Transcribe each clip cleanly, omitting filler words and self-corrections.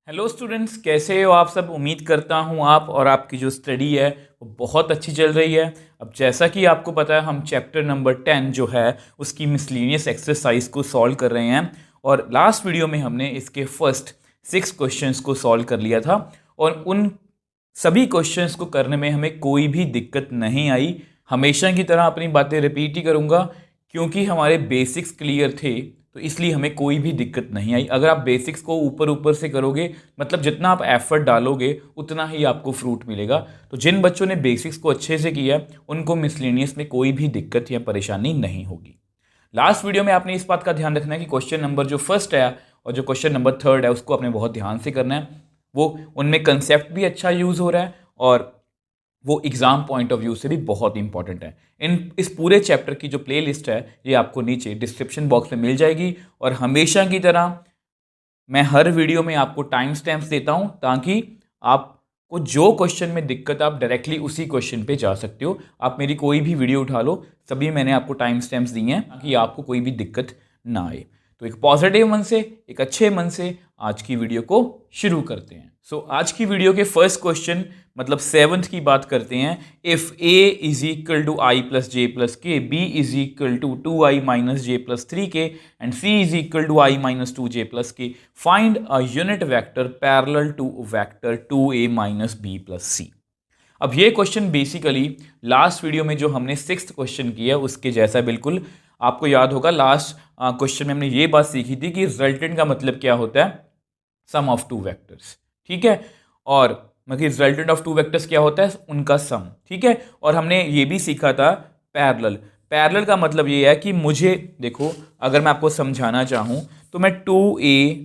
Hello students, कैसे हो आप सब। उम्मीद करता हूँ आप और आपकी जो स्टडी है वो बहुत अच्छी चल रही है। अब जैसा कि आपको पता है, हम चैप्टर नंबर 10 जो है उसकी मिसलेनियस एक्सरसाइज को सॉल्व कर रहे हैं। और लास्ट वीडियो में हमने इसके फर्स्ट 6 क्वेश्चंस को सॉल्व कर लिया था और उन सभी क्वेश्चंस को करने में हमें कोई भी दिक्कत नहीं आई। हमेशा की तरह अपनी बातें रिपीट ही करूँगा, क्योंकि हमारे बेसिक्स क्लियर थे तो इसलिए हमें कोई भी दिक्कत नहीं आई। अगर आप बेसिक्स को ऊपर ऊपर से करोगे, मतलब जितना आप एफर्ट डालोगे उतना ही आपको फ्रूट मिलेगा। तो जिन बच्चों ने बेसिक्स को अच्छे से किया उनको मिसलेनियस में कोई भी दिक्कत या परेशानी नहीं होगी। लास्ट वीडियो में आपने इस बात का ध्यान रखना है कि क्वेश्चन नंबर जो फर्स्ट है और जो क्वेश्चन नंबर थर्ड है उसको आपने बहुत ध्यान से करना है। वो उनमें कंसेप्ट भी अच्छा यूज़ हो रहा है और वो एग्जाम पॉइंट ऑफ व्यू से भी बहुत इंपॉर्टेंट है। इस पूरे चैप्टर की जो प्लेलिस्ट है ये आपको नीचे डिस्क्रिप्शन बॉक्स में मिल जाएगी। और हमेशा की तरह मैं हर वीडियो में आपको टाइम स्टैम्प्स देता हूं ताकि आपको जो क्वेश्चन में दिक्कत आप डायरेक्टली उसी क्वेश्चन पे जा सकते हो। आप मेरी कोई भी वीडियो उठा लो, सभी मैंने आपको टाइम स्टैम्प्स दिए हैं ताकि आपको कोई भी दिक्कत ना आए। तो एक पॉजिटिव मन से, एक अच्छे मन से आज की वीडियो को शुरू करते हैं। आज की वीडियो के फर्स्ट क्वेश्चन मतलब 7th की बात करते हैं। If a is equal to i plus j plus k, b is equal to 2i minus j plus 3k and c is equal to i minus 2j plus k, find a unit vector parallel to vector 2a minus b plus c। अब ये question basically last video में जो हमने 6th question किया उसके जैसा बिल्कुल। आपको याद होगा लास्ट क्वेश्चन में हमने ये बात सीखी थी कि रिजल्टेंट का मतलब क्या होता है, सम ऑफ टू वेक्टर्स। ठीक है, और मतलब रिजल्टेंट ऑफ टू वेक्टर्स क्या होता है, उनका सम। ठीक है, और हमने ये भी सीखा था पैरेलल। पैरेलल का मतलब ये है कि मुझे देखो, अगर मैं आपको समझाना चाहूँ तो मैं 2a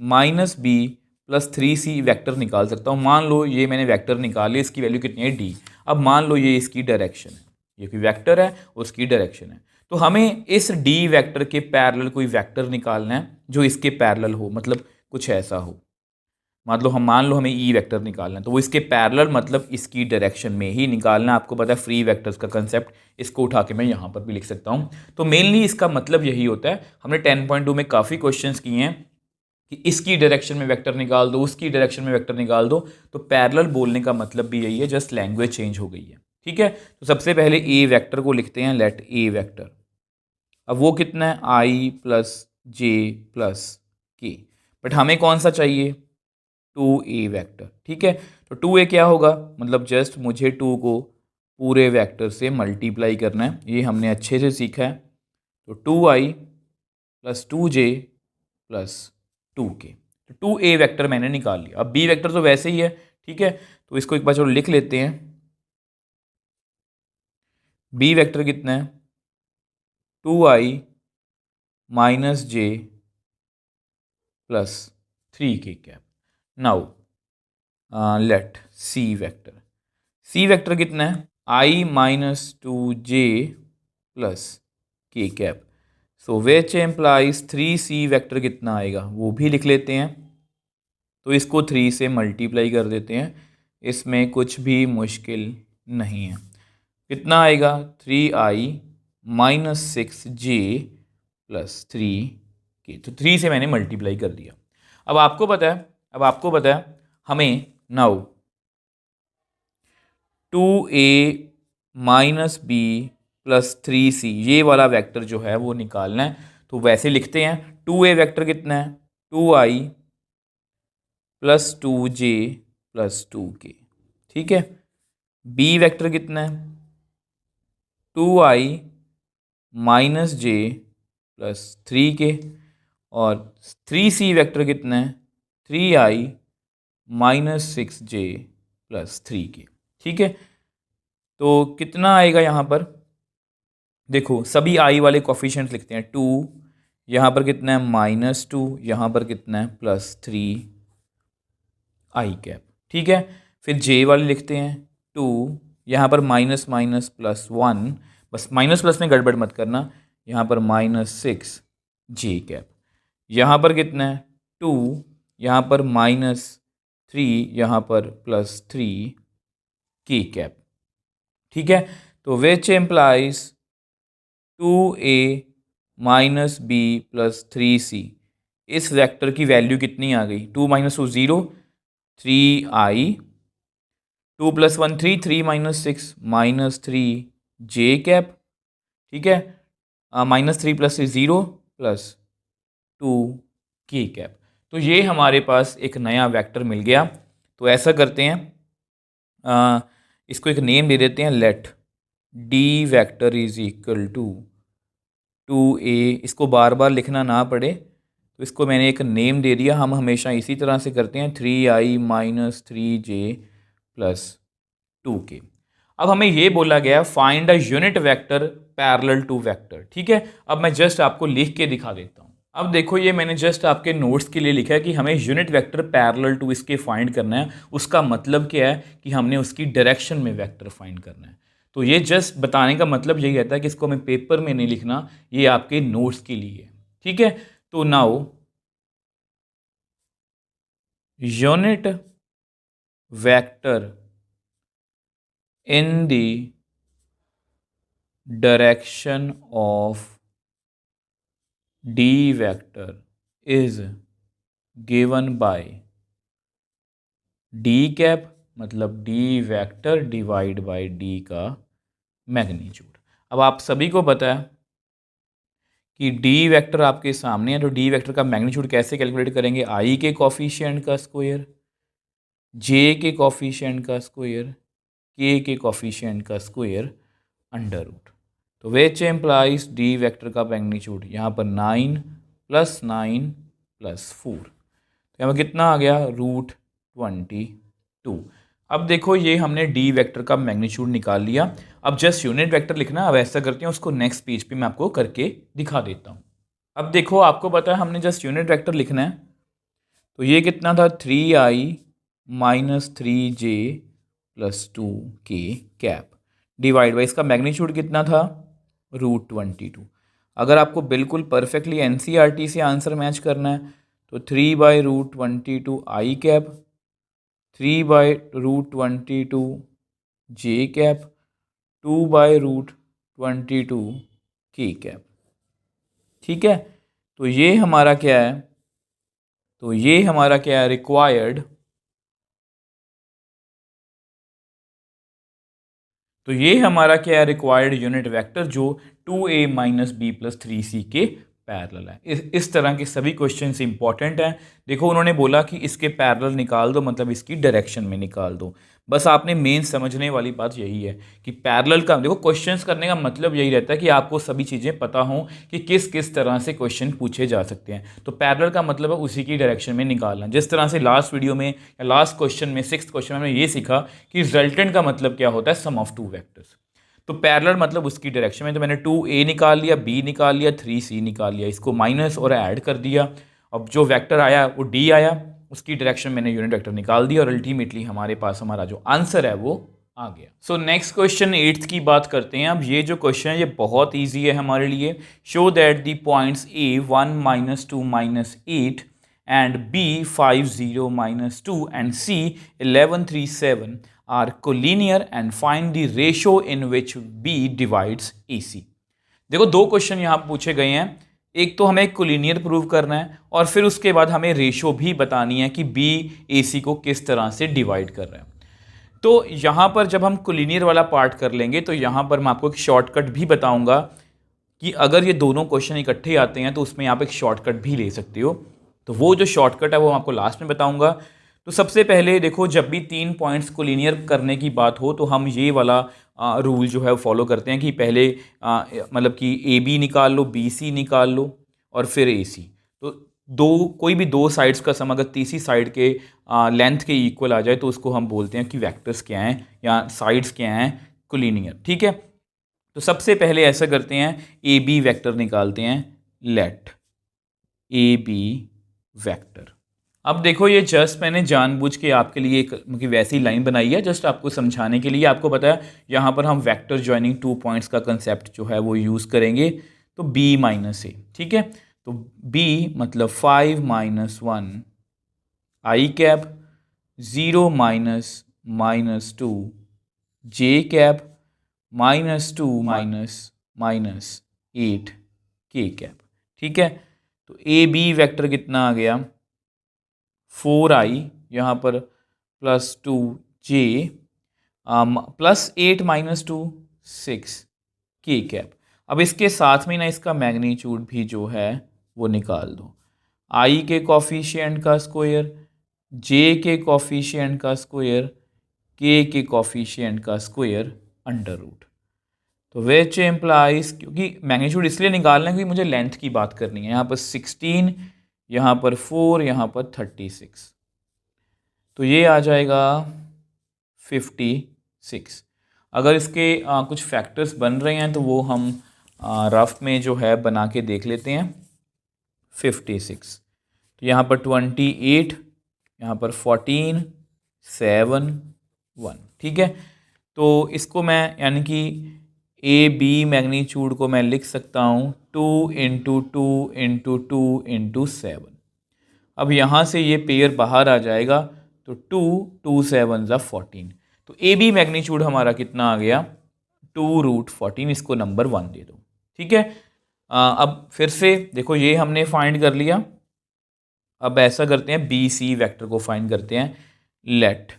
minus B plus 3c vector निकाल सकता हूँ। मान लो ये मैंने वेक्टर निकाल लिया, इसकी वैल्यू कितनी है d। अब मान लो ये इसकी डायरेक्शन है, ये कोई वेक्टर है उसकी डायरेक्शन है। तो हमें इस d वेक्टर के पैरेलल कोई वेक्टर निकालना है जो इसके पैरेलल हो, मतलब कुछ ऐसा हो। मतलब हम मान लो हमें ई वेक्टर निकालना है तो वो इसके पैरेलल मतलब इसकी डायरेक्शन में ही निकालना है। आपको पता है फ्री वेक्टर्स का कंसेप्ट, इसको उठा के मैं यहाँ पर भी लिख सकता हूँ। तो मेनली इसका मतलब यही होता है। हमने 10.2 में काफ़ी क्वेश्चंस किए हैं कि इसकी डायरेक्शन में वेक्टर निकाल दो, उसकी डायरेक्शन में वेक्टर निकाल दो। तो पैरेलल बोलने का मतलब भी यही है, जस्ट लैंग्वेज चेंज हो गई है। ठीक है, तो सबसे पहले ए वेक्टर को लिखते हैं, लेट ए वेक्टर। अब वो कितना है, आई प्लस जे प्लस के, बट हमें कौन सा चाहिए, 2a वेक्टर। ठीक है, तो 2a क्या होगा, मतलब जस्ट मुझे 2 को पूरे वेक्टर से मल्टीप्लाई करना है, ये हमने अच्छे से सीखा है। तो 2i plus 2j plus 2k, तो 2a वेक्टर मैंने निकाल लिया। अब b वेक्टर तो वैसे ही है। ठीक है, तो इसको एक बार चलो लिख लेते हैं। b वेक्टर कितना है, 2i minus j plus 3k cap. Now let c vector कितना है, i minus 2j plus k cap. So which implies 3c vector कितना आएगा वो भी लिख लेते हैं। तो इसको 3 से मल्टीप्लाई कर देते हैं, इसमें कुछ भी मुश्किल नहीं है। कितना आएगा, 3i minus 6j plus 3k। तो 3 से मैंने मल्टीप्लाई कर दिया। अब आपको पता है हमें now 2a minus B plus 3c ये वाला वेक्टर जो है वो निकालना है। तो वैसे लिखते हैं, 2a वेक्टर कितना है, 2i plus 2j plus 2k। ठीक है, b वेक्टर कितना है, 2i minus j plus 3k। और 3c वेक्टर कितना है, 3i minus 6j plus 3k। ठीक है, तो कितना आएगा यहाँ पर, देखो सभी आई वाले कोफिशिएंट्स लिखते हैं। 2 यहाँ पर कितना है, -2, यहाँ पर कितना है, +3 आई कैप। ठीक है, फिर जे वाले लिखते हैं 2, यहाँ पर माइनस माइनस +1, बस माइनस प्लस में गड़बड़ मत करना, यहाँ पर -6 जे कैप। यहाँ पर कितना है, 2, यहाँ पर -3, यहाँ पर +3 के कैप। ठीक है, तो which implies 2a minus B plus 3c इस वेक्टर की वैल्यू कितनी आ गई, 2 - 2 0, 3i, 2 + 1 3, 3 - 6 -3j कैप, ठीक है, -3 + 3 0 + 2k कैप। तो ये हमारे पास एक नया वेक्टर मिल गया। तो ऐसा करते हैं, इसको एक नेम दे देते हैं, let D vector is equal to 2a। इसको बार बार लिखना ना पड़े तो इसको मैंने एक नेम दे दिया। हम हमेशा इसी तरह से करते हैं, 3i - 3j + 2k। अब हमें ये बोला गया find a unit vector parallel to vector, ठीक है। अब मैं जस्ट आपको लिख के दिखा देता हूँ। अब देखो, ये मैंने जस्ट आपके नोट्स के लिए लिखा है कि हमें यूनिट वेक्टर पैरेलल टू इसके फाइंड करना है। उसका मतलब क्या है कि हमने उसकी डायरेक्शन में वेक्टर फाइंड करना है। तो ये जस्ट बताने का मतलब यही रहता है कि इसको हमें पेपर में नहीं लिखना, ये आपके नोट्स के लिए है, ठीक है। तो now unit vector in the direction of d vector is given by d cap, मतलब d vector divide by d का मैग्नीट्यूड। अब आप सभी को पता है कि d वेक्टर आपके सामने है, तो d वेक्टर का मैग्नीट्यूड कैसे कैलकुलेट करेंगे, i के कॉफिशिएंट का स्क्वायर, j के कॉफिशिएंट का स्क्वायर, k के कॉफिशिएंट का स्क्वायर अंडर रूट। तो विच एम्प्लाइज डी वेक्टर का मैग्नीट्यूड यहाँ पर 9 + 9 + 4, तो यहाँ पर कितना आ गया, √22। अब देखो, ये हमने डी वेक्टर का मैग्नीट्यूड निकाल लिया। अब जस्ट यूनिट वेक्टर लिखना। अब ऐसा करते हैं, उसको नेक्स्ट पेज पे मैं आपको करके दिखा देता हूँ। अब देखो, आपको पता है हमने जस्ट यूनिट वेक्टर लिखना है। तो ये कितना था, 3i - 3j + 2k cap divide by इसका मैग्नीट्यूड कितना था, √22। अगर आपको बिल्कुल परफेक्टली एनसीईआरटी से आंसर मैच करना है तो 3/√22 आई कैप, 3/√22 जे कैप, 2/√22 के कैप, ठीक है। तो ये हमारा क्या है, रिक्वायर्ड, तो ये हमारा क्या है, रिक्वायर्ड यूनिट वेक्टर जो 2a - b + 3c के पैरेलल है। इस तरह के सभी क्वेश्चंस इंपॉर्टेंट हैं। देखो, उन्होंने बोला कि इसके पैरेलल निकाल दो, मतलब इसकी डायरेक्शन में निकाल दो। बस आपने मेन समझने वाली बात यही है कि पैरेलल का, देखो क्वेश्चंस करने का मतलब यही रहता है कि आपको सभी चीज़ें पता हों कि किस किस तरह से क्वेश्चन पूछे जा सकते हैं। तो पैरेलल का मतलब है उसी की डायरेक्शन में निकालना। जिस तरह से लास्ट वीडियो में या लास्ट क्वेश्चन में 6th क्वेश्चन में हमने ये सीखा कि रिजल्टेंट का मतलब क्या होता है, सम ऑफ टू वेक्टर्स। तो पैरेलल मतलब उसकी डायरेक्शन में। तो मैंने 2a निकाल लिया, b निकाल लिया, 3c निकाल लिया, इसको माइनस और ऐड कर दिया। अब जो वेक्टर आया वो d आया, उसकी डायरेक्शन मैंने यूनिट वेक्टर निकाल दिया और अल्टीमेटली हमारे पास हमारा जो आंसर है वो आ गया। सो नेक्स्ट क्वेश्चन 8th की बात करते हैं। अब ये जो क्वेश्चन है ये बहुत ईजी है हमारे लिए। Show that the points a 1 - 2 - 8 and b 5 0 - 2 and c 11 3 7 are collinear and find the ratio in which b divides AC। देखो, दो क्वेश्चन यहाँ पूछे गए हैं। एक तो हमें कोलिनियर प्रूव करना है और फिर उसके बाद हमें रेशो भी बतानी है कि बी AC को किस तरह से डिवाइड कर रहा है। तो यहाँ पर जब हम कोलिनियर वाला पार्ट कर लेंगे तो यहाँ पर मैं आपको एक शॉर्टकट भी बताऊंगा कि अगर ये दोनों क्वेश्चन इकट्ठे आते हैं तो उसमें आप एक शॉर्टकट भी ले सकते हो। तो वो जो शॉर्टकट है वो मैं आपको लास्ट में बताऊंगा। तो सबसे पहले देखो, जब भी 3 पॉइंट्स को लीनियर करने की बात हो तो हम ये वाला रूल जो है फॉलो करते हैं कि पहले मतलब कि AB निकाल लो, BC निकाल लो और फिर AC। तो कोई भी दो साइड्स का सम अगर तीसरी साइड के लेंथ के इक्वल आ जाए तो उसको हम बोलते हैं कि वेक्टर्स क्या हैं या साइड्स क्या हैं, कोलिनियर, ठीक है। तो सबसे पहले ऐसा करते हैं, AB वेक्टर निकालते हैं, लेट AB वेक्टर। अब देखो, ये जस्ट मैंने जानबूझ के आपके लिए एक वैसी लाइन बनाई है जस्ट आपको समझाने के लिए। आपको पता है यहाँ पर हम वेक्टर ज्वाइनिंग 2 पॉइंट्स का कंसेप्ट जो है वो यूज़ करेंगे। तो B - A, ठीक है। तो B मतलब 5 - 1 I cap, 0 - 2 J cap, -2 - -8 K cap, ठीक है। तो ए बी वेक्टर कितना आ गया 4i, यहाँ पर +2j +8 - 2 6 k कैप। अब इसके साथ में ना इसका मैग्नीट्यूड भी जो है वो निकाल दो। i के कॉफिशिएंट का स्क्वायर, j के कॉफिशिएंट का स्क्वायर, k के कॉफिशिएंट का स्क्वायर अंडर रूट। तो विच एम्प्लाइज, क्योंकि मैग्नीट्यूड इसलिए निकालना है क्योंकि मुझे लेंथ की बात करनी है। यहाँ पर 16, यहाँ पर 4, यहाँ पर 36, तो ये आ जाएगा 56। अगर इसके कुछ फैक्टर्स बन रहे हैं तो वो हम रफ में जो है बना के देख लेते हैं। 56, तो यहाँ पर 28, यहाँ पर 14, 7, 1, ठीक है। तो इसको मैं यानी कि ए बी मैग्नीट्यूड को मैं लिख सकता हूँ 2 × 2 × 2 × 7। अब यहाँ से ये पेयर बाहर आ जाएगा, तो 2 2 7 14। तो ए बी मैग्नीट्यूड हमारा कितना आ गया 2√14। इसको नंबर 1 दे दो, ठीक है। अब फिर से देखो, ये हमने फाइंड कर लिया। अब ऐसा करते हैं, बी सी वेक्टर को फाइंड करते हैं। लेट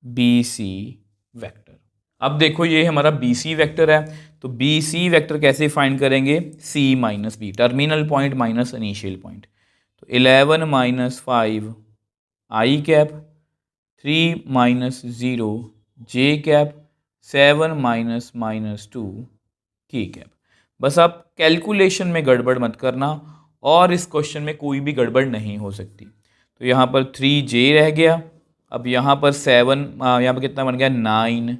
बी सी वेक्टर, अब देखो ये हमारा बी सी वेक्टर है, तो बी सी वेक्टर कैसे फाइंड करेंगे, c minus b, terminal point minus initial point. तो 11 - 5 आई कैप, 3 - 0 जे कैप, 7 - -2 के कैप। बस आप कैलकुलेशन में गड़बड़ मत करना, और इस क्वेश्चन में कोई भी गड़बड़ नहीं हो सकती। तो यहाँ पर 3j रह गया। अब यहाँ पर 7, यहाँ पर कितना बन गया 9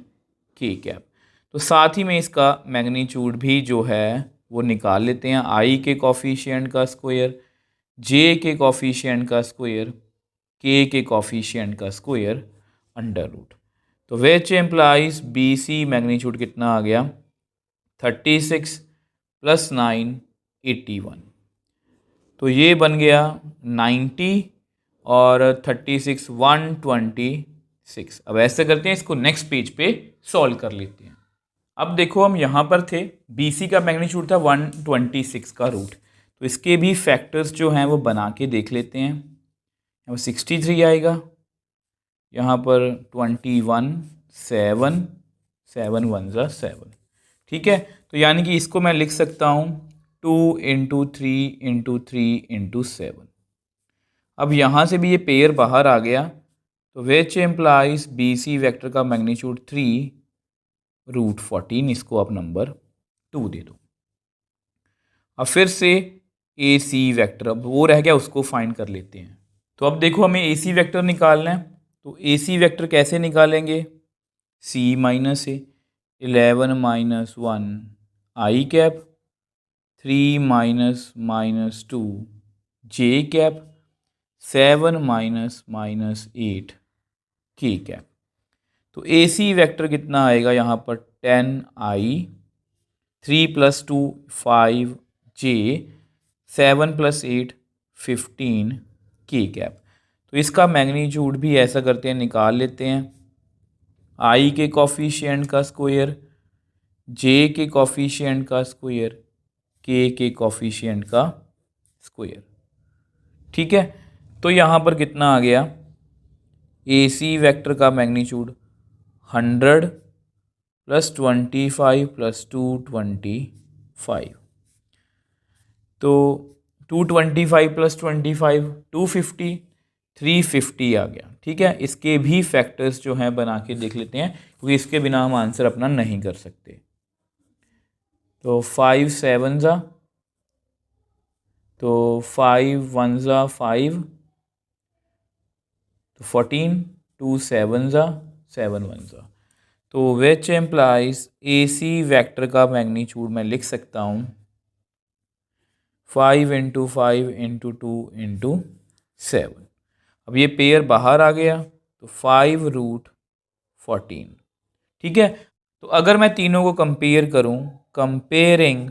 के कैप। तो साथ ही में इसका मैग्नीट्यूड भी जो है वो निकाल लेते हैं। आई के कॉफिशिएंट का स्क्वायर, जे के कॉफिशिएंट का स्क्वायर, के कॉफिशिएंट का स्क्वायर अंडर रूट। तो which implies B c magnitude कितना आ गया 36 + 9 81। तो ये बन गया 90 और 36 126। अब ऐसे करते हैं, इसको नेक्स्ट पेज पे सॉल्व कर लेते हैं। अब देखो, हम यहाँ पर थे, BC का मैग्नीट्यूड था 126 का रूट, तो इसके भी फैक्टर्स जो हैं वो बना के देख लेते हैं। यहाँ पर 63 आएगा, यहाँ पर 21, 7 7 1 7, ठीक है। तो यानी कि इसको मैं लिख सकता हूँ 2 × 3 × 3 × 7। अब यहाँ से भी ये पेयर बाहर आ गया, तो which implies B C vector का मैग्नीट्यूड 3√14। इसको आप नंबर 2 दे दो। अब फिर से ए सी वैक्टर, अब वो रह गया, उसको फाइंड कर लेते हैं। तो अब देखो, हमें ए सी वैक्टर निकालना है। तो ए सी वैक्टर कैसे निकालेंगे, सी माइनस ए, 11 - 1 आई कैप, 3 - -2 जे कैप, 7 - -8 के कैप। तो ए सी वैक्टर कितना आएगा यहाँ पर 10i, 3 + 2 5j, 7 + 8 15 के कैप। तो इसका मैग्नीट्यूड भी ऐसा करते हैं, निकाल लेते हैं। आई के कॉफिशिएंट का स्क्वायर, जे के कॉफिशिएंट का स्क्वायर, के कॉफिशिएंट का स्क्वायर, ठीक है। तो यहाँ पर कितना आ गया, ए सी वैक्टर का मैग्नीट्यूड 100 + 25 + 225। तो 225 + 25 250, 350 आ गया, ठीक है। इसके भी फैक्टर्स जो हैं बना के देख लेते हैं, क्योंकि इसके बिना हम आंसर अपना नहीं कर सकते। तो 5 7 ज़ा, तो 5 1 ज़ा 5, तो 14, 2 7 ज़ा 7 1 ज़ा। तो which implies A C vector का मैग्नीट्यूड मैं लिख सकता हूँ 5 × 5 × 2 × 7। अब ये पेयर बाहर आ गया, तो 5√14, ठीक है। तो अगर मैं तीनों को कंपेयर करूं, कंपेयरिंग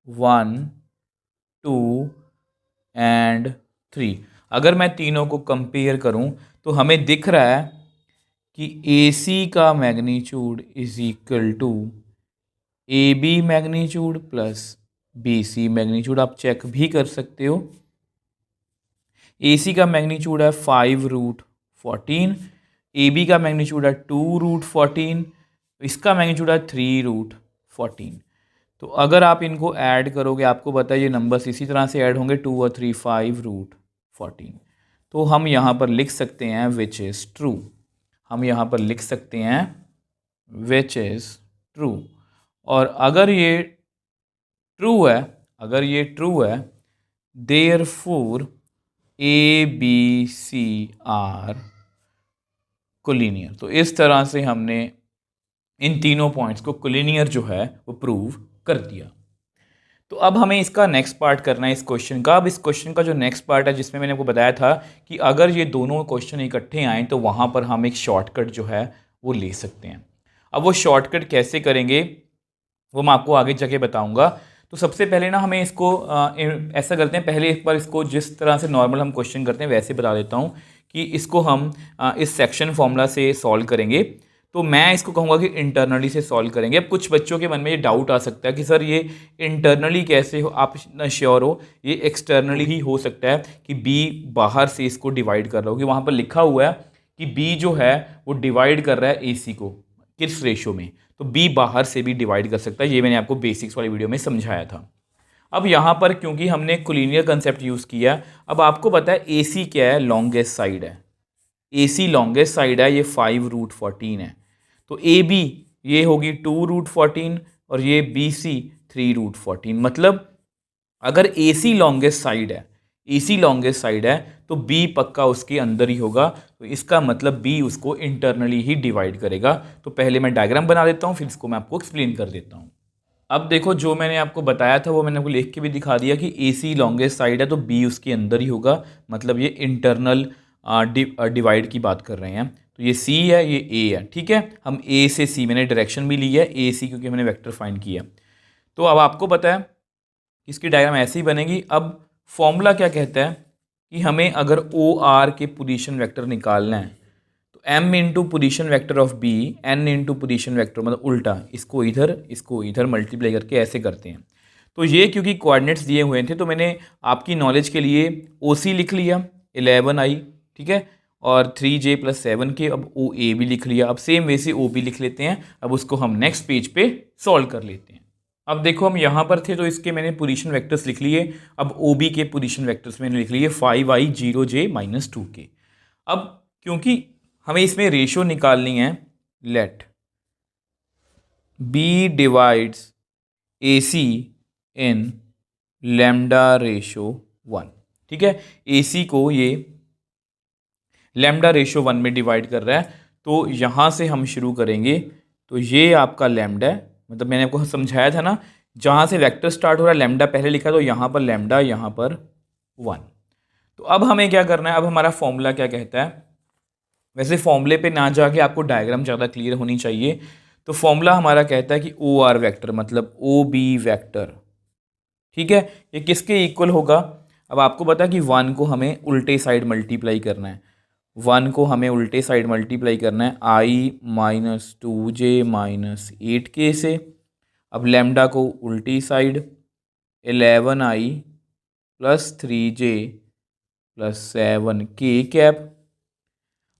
1 2 एंड 3, अगर मैं तीनों को कंपेयर करूं तो हमें दिख रहा है कि ए सी का magnitude is equal to A B magnitude plus BC magnitude आप चेक भी कर सकते हो। AC का मैग्नीट्यूड है 5√14, AB का मैग्नीट्यूड है 2√14, इसका मैग्नीट्यूड है 3√14। तो अगर आप इनको ऐड करोगे आपको पता है ये नंबर्स इसी तरह से ऐड होंगे, 2 और 3 5√14। तो हम यहाँ पर लिख सकते हैं विच इज़ ट्रू। हम यहाँ पर लिख सकते हैं विच इज़ ट्रू। और अगर ये ट्रू है, अगर ये ट्रू है, देयरफॉर ABC आर कोलिनियर। तो इस तरह से हमने इन तीनों पॉइंट्स को कोलिनियर जो है वो प्रूव कर दिया। तो अब हमें इसका नेक्स्ट पार्ट करना है इस क्वेश्चन का। अब इस क्वेश्चन का जो नेक्स्ट पार्ट है जिसमें मैंने आपको बताया था कि अगर ये दोनों क्वेश्चन इकट्ठे आए तो वहाँ पर हम एक शॉर्टकट जो है वो ले सकते हैं। अब वो शॉर्टकट कैसे करेंगे वो मैं आपको आगे जाके बताऊंगा। तो सबसे पहले ना हमें इसको ऐसा करते हैं, पहले एक बार इसको जिस तरह से नॉर्मल हम क्वेश्चन करते हैं वैसे बता देता हूँ कि इसको हम इस सेक्शन फॉर्मूला से सॉल्व करेंगे। तो मैं इसको कहूँगा कि इंटरनली से सॉल्व करेंगे। अब कुछ बच्चों के मन में ये डाउट आ सकता है कि सर ये इंटरनली कैसे हो, आप न श्योर हो, ये एक्सटर्नली ही हो सकता है कि बी बाहर से इसको डिवाइड कर रहा हो, कि वहाँ पर लिखा हुआ है कि बी जो है वो डिवाइड कर रहा है AC को किस रेशो में, तो बी बाहर से भी डिवाइड कर सकता है। ये मैंने आपको बेसिक्स वाली वीडियो में समझाया था। अब यहाँ पर क्योंकि हमने कोलिनियर कंसेप्ट यूज़ किया, अब आपको पता है AC क्या है, लॉन्गेस्ट साइड है। AC लॉन्गेस्ट साइड है, ये 5√14 है। तो AB ये होगी 2√14 और ये BC 3√14। मतलब अगर AC लॉन्गेस्ट साइड है, AC लॉन्गेस्ट साइड है तो B पक्का उसके अंदर ही होगा। तो इसका मतलब B उसको इंटरनली ही डिवाइड करेगा। तो पहले मैं डायग्राम बना देता हूँ, फिर इसको मैं आपको एक्सप्लेन कर देता हूँ। अब देखो जो मैंने आपको बताया था वो मैंने आपको लिख के भी दिखा दिया कि AC लॉन्गेस्ट साइड है तो B उसके अंदर ही होगा। मतलब ये इंटरनल डिवाइड की बात कर रहे हैं। तो ये C है, ये A है, ठीक है। हम A से C, मैंने डायरेक्शन भी ली है AC क्योंकि मैंने वेक्टर फाइंड किया। तो अब आपको पता है इसकी डायग्राम ऐसे ही बनेगी। अब फॉर्मूला क्या कहता है कि हमें अगर OR के पोजीशन वेक्टर निकालना है तो M into position vector of B N into position vector, मतलब उल्टा, इसको इधर मल्टीप्लाई करके ऐसे करते हैं। तो ये क्योंकि कोऑर्डिनेट्स दिए हुए थे तो मैंने आपकी नॉलेज के लिए OC लिख लिया 11i, ठीक है, और 3j + 7k। अब OA भी लिख लिया। अब सेम वे से OB लिख लेते हैं। अब उसको हम नेक्स्ट पेज पे सॉल्व कर लेते हैं। अब देखो हम यहाँ पर थे तो इसके मैंने पोजीशन वेक्टर्स लिख लिए। अब OB के पोजीशन वेक्टर्स मैंने लिख लिए 5i 0j - 2k। अब क्योंकि हमें इसमें रेशो निकालनी है, लेट B डिवाइड्स AC इन लैम्डा रेशो 1, ठीक है। AC को ये लैम्डा रेशो 1 में डिवाइड कर रहा है। तो यहाँ से हम शुरू करेंगे। तो ये आपका लैम्डा है, मतलब मैंने आपको समझाया था ना, जहाँ से वेक्टर स्टार्ट हो रहा है लैम्डा पहले लिखा, तो यहाँ पर लैम्डा, यहाँ पर 1। तो अब हमें क्या करना है, अब हमारा फॉर्मूला क्या कहता है। वैसे फॉर्मूले पे ना जाके आपको डायग्राम ज़्यादा क्लियर होनी चाहिए। तो फॉर्मूला हमारा कहता है कि OR वेक्टर मतलब OB वेक्टर, ठीक है, ये किसके इक्वल होगा। अब आपको पता है कि 1 को हमें उल्टे साइड मल्टीप्लाई करना है। 1 को हमें उल्टे साइड मल्टीप्लाई करना है I - 2j - 8k से। अब लैम्डा को उल्टी side 11i + 3j + 7k cap.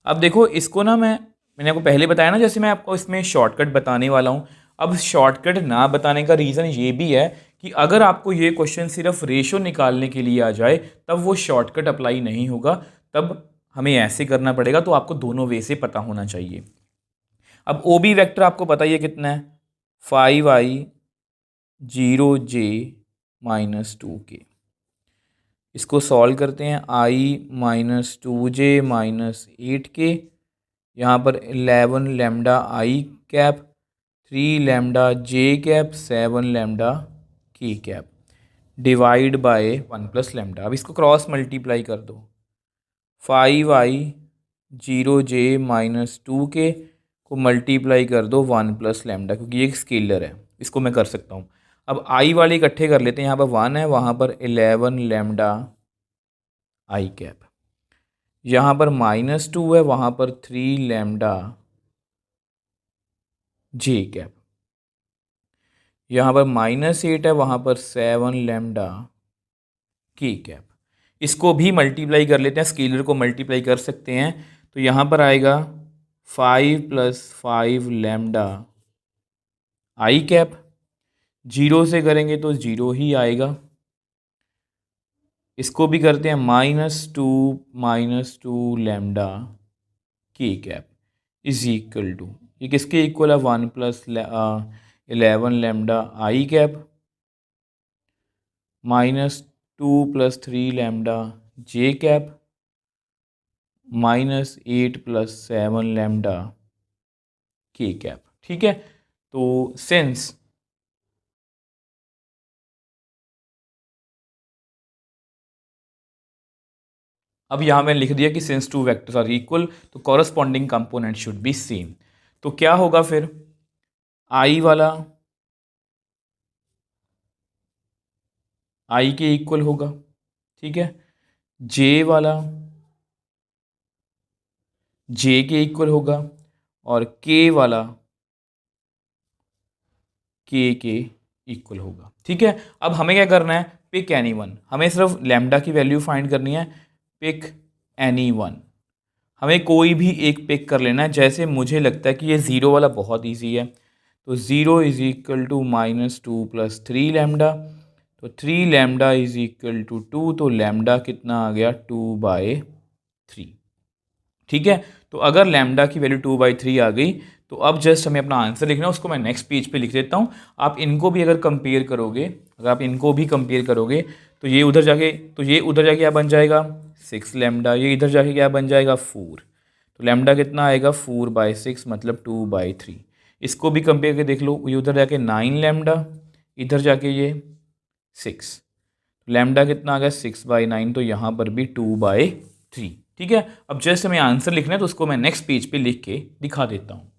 अब देखो इसको ना मैंने आपको पहले बताया ना, जैसे मैं आपको इसमें शॉर्टकट बताने वाला हूँ। अब शॉर्टकट ना बताने का रीज़न ये भी है कि अगर आपको ये क्वेश्चन सिर्फ रेशो निकालने के लिए आ जाए तब वो शॉर्टकट अप्लाई नहीं होगा, तब हमें ऐसे करना पड़ेगा। तो आपको दोनों वे से पता होना चाहिए। अब OB वेक्टर आपको पता ही है कितना है, 5i 0j - 2k। इसको सॉल्व करते हैं, I - 2j - 8k, यहाँ पर 11 lambda I cap, 3 lambda j cap, 7 lambda k cap, divide by 1 + lambda. अब इसको क्रॉस मल्टीप्लाई कर दो, 5i 0j - 2k को मल्टीप्लाई कर दो 1 + लैम्डा, क्योंकि ये एक स्केलर है, इसको मैं कर सकता हूँ। अब I वाले इकट्ठे कर लेते हैं, यहाँ पर 1 है, वहाँ पर 11 लैम्डा I कैप, यहाँ पर -2 है, वहाँ पर 3 लैम्डा j कैप। यहाँ पर -8 है, वहाँ पर 7 लैम्डा के कैप। इसको भी मल्टीप्लाई कर लेते हैं, स्केलर को मल्टीप्लाई कर सकते हैं। तो यहाँ पर आएगा 5 + 5 लैम्डा आई कैप। जीरो से करेंगे तो जीरो ही आएगा। इसको भी करते हैं -2 लैम्डा के कैप इज इक्वल टू, ये किसके इक्वल है, 1 + 11 लैम्डा आई कैप -2 + 3 लैम्डा जे कैप -8 + 7 लैम्डा के कैप। ठीक है, तो सिंस अब यहाँ मैंने लिख दिया कि since two vectors are equal तो corresponding component should be same. तो क्या होगा फिर, आई वाला आई के इक्वल होगा, ठीक है, जे वाला जे के इक्वल होगा, और के वाला के इक्वल होगा। ठीक है, अब हमें क्या करना है, पिक एनी वन। हमें सिर्फ लैम्डा की वैल्यू फाइंड करनी है, पिक एनी वन। हमें कोई भी एक पिक कर लेना है। जैसे मुझे लगता है कि ये ज़ीरो वाला बहुत ईजी है, तो zero is equal to -2 + 3 lambda. तो 3 लैम्डा इज इक्वल टू 2, तो लैम्डा कितना आ गया, 2/3। ठीक है, तो अगर लैम्डा की वैल्यू 2/3 आ गई, तो अब जस्ट हमें अपना आंसर लिखना है, उसको मैं नेक्स्ट पेज पे लिख देता हूँ। आप इनको भी अगर कंपेयर करोगे, अगर आप इनको भी कंपेयर करोगे, तो ये उधर जाके क्या बन जाएगा, 6 लैम्डा, ये इधर जाके क्या बन जाएगा, 4। तो लैम्डा कितना आएगा, 4/6 मतलब 2/3। इसको भी कंपेयर करके देख लो, ये उधर जाके 9 लैम्डा, इधर जाके ये 6, लैम्डा कितना आ गया, 6/9, तो यहाँ पर भी 2/3। ठीक है, अब जस्ट हमें आंसर लिखना है, तो उसको मैं नेक्स्ट पेज पे लिख के दिखा देता हूँ।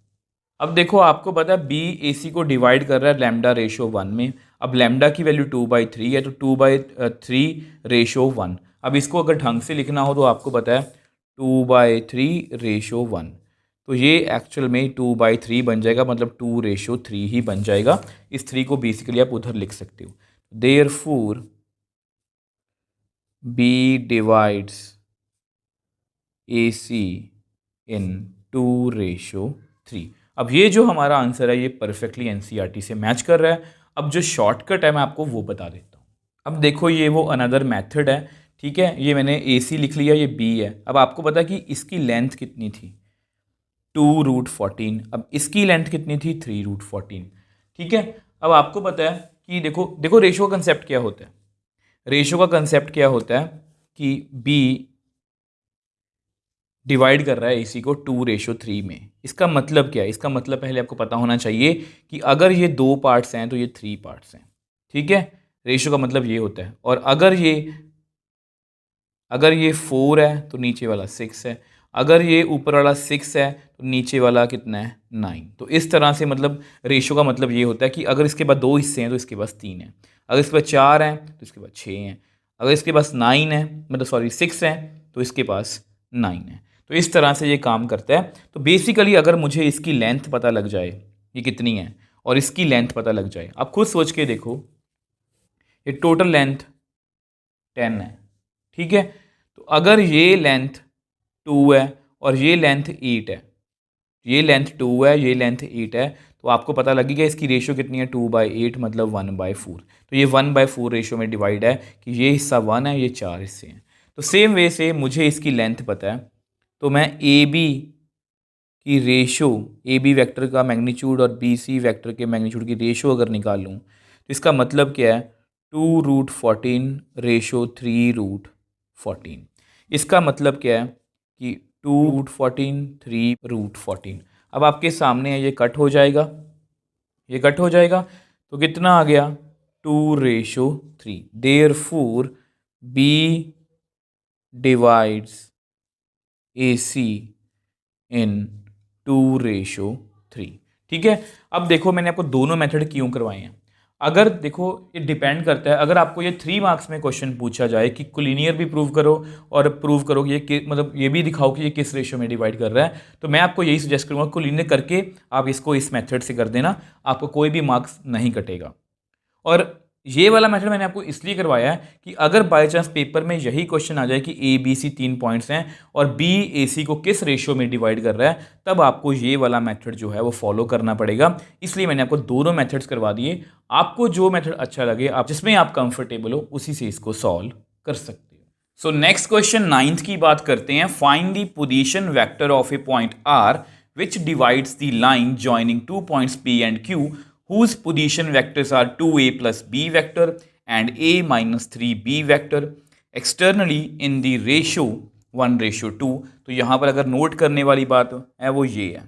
अब देखो, आपको पता है बी ए सी को डिवाइड कर रहा है लैम्डा रेशो 1 में। अब लैम्डा की वैल्यू 2/3 है, तो 2/3 रेशो 1। अब इसको अगर ढंग से लिखना हो तो आपको पता है 2/3 रेशो 1, तो ये एक्चुअल में 2/3 बन जाएगा, मतलब 2/3 ही बन जाएगा। इस 3 को बेसिकली आप उधर लिख सकते हो। Therefore B divides AC in 2/3। अब ये जो हमारा आंसर है ये परफेक्टली एनसीईआरटी से मैच कर रहा है। अब जो शॉर्टकट है मैं आपको वो बता देता हूँ। अब देखो, ये वो अनदर मेथड है। ठीक है, ये मैंने AC लिख लिया, ये B है। अब आपको पता है कि इसकी लेंथ कितनी थी, 2√14। अब इसकी लेंथ कितनी थी, 3√14। ठीक है, अब आपको पता है कि देखो देखो रेशो का कंसेप्ट क्या होता है। रेशो का कंसेप्ट क्या होता है कि बी डिवाइड कर रहा है एसी को 2/3 में। इसका मतलब क्या है, इसका मतलब पहले आपको पता होना चाहिए कि अगर ये 2 पार्ट्स हैं तो ये 3 पार्ट्स हैं। ठीक है, रेशो का मतलब ये होता है। और अगर ये 4 है तो नीचे वाला 6 है, अगर ये ऊपर वाला 6 है तो नीचे वाला कितना है, 9। तो इस तरह से मतलब रेशो का मतलब ये होता है कि अगर इसके पास 2 हिस्से हैं तो इसके पास 3 हैं, अगर इसके पास 4 हैं तो इसके पास 6 हैं, अगर इसके पास 9 है, मतलब सॉरी 6 है, तो इसके पास 9 है। तो इस तरह से ये काम करता है। तो बेसिकली अगर मुझे इसकी लेंथ पता लग जाए ये कितनी है, और इसकी लेंथ पता लग जाए, आप खुद सोच के देखो, ये टोटल लेंथ 10 है। ठीक है, तो अगर ये लेंथ 2 है और ये लेंथ 8 है, ये लेंथ 2 है, ये लेंथ 8 है, तो आपको पता लगेगा इसकी रेशो कितनी है, 2/8 मतलब 1/4। तो ये 1/4 रेशो में डिवाइड है कि ये हिस्सा 1 है, ये 4 हिस्से हैं। तो सेम वे से मुझे इसकी लेंथ पता है, तो मैं ए बी की रेशो, ए बी वैक्टर का मैग्नीट्यूड और बी सी वैक्टर के मैग्नीट्यूड की रेशो अगर निकाल लूँ, तो इसका मतलब क्या है, 2√14 रेशो 3√14। इसका मतलब क्या है कि 2√14 3√14। अब आपके सामने है, ये कट हो जाएगा, ये कट हो जाएगा, तो कितना आ गया, 2/3। देयरफॉर बी डिवाइड्स ए सी इन 2/3। ठीक है, अब देखो मैंने आपको दोनों मेथड क्यों करवाए हैं। अगर देखो ये डिपेंड करता है, अगर आपको ये 3 मार्क्स में क्वेश्चन पूछा जाए कि कोलिनियर भी प्रूव करो और प्रूव करो कि मतलब ये भी दिखाओ कि ये किस रेशियो में डिवाइड कर रहा है, तो मैं आपको यही सजेस्ट करूँगा कोलिनियर करके आप इसको इस मेथड से कर देना, आपको कोई भी मार्क्स नहीं कटेगा। और ये वाला मेथड मैंने आपको इसलिए करवाया है कि अगर बाय चांस पेपर में यही क्वेश्चन आ जाए कि ए बी सी 3 पॉइंट्स हैं और बी ए सी को किस रेशियो में डिवाइड कर रहा है, तब आपको ये वाला मेथड जो है वो फॉलो करना पड़ेगा। इसलिए मैंने आपको दोनों मेथड्स करवा दिए, आपको जो मेथड अच्छा लगे, आप जिसमें आप कंफर्टेबल हो, उसी से इसको सॉल्व कर सकते हो। सो नेक्स्ट क्वेश्चन 9th की बात करते हैं। Find the position vector of a point R which divides the line joining 2 points P and Q whose position vectors are 2a plus b vector and a minus 3b vector externally in the ratio 1:2। तो यहाँ पर अगर note करने वाली बात है वो ये है,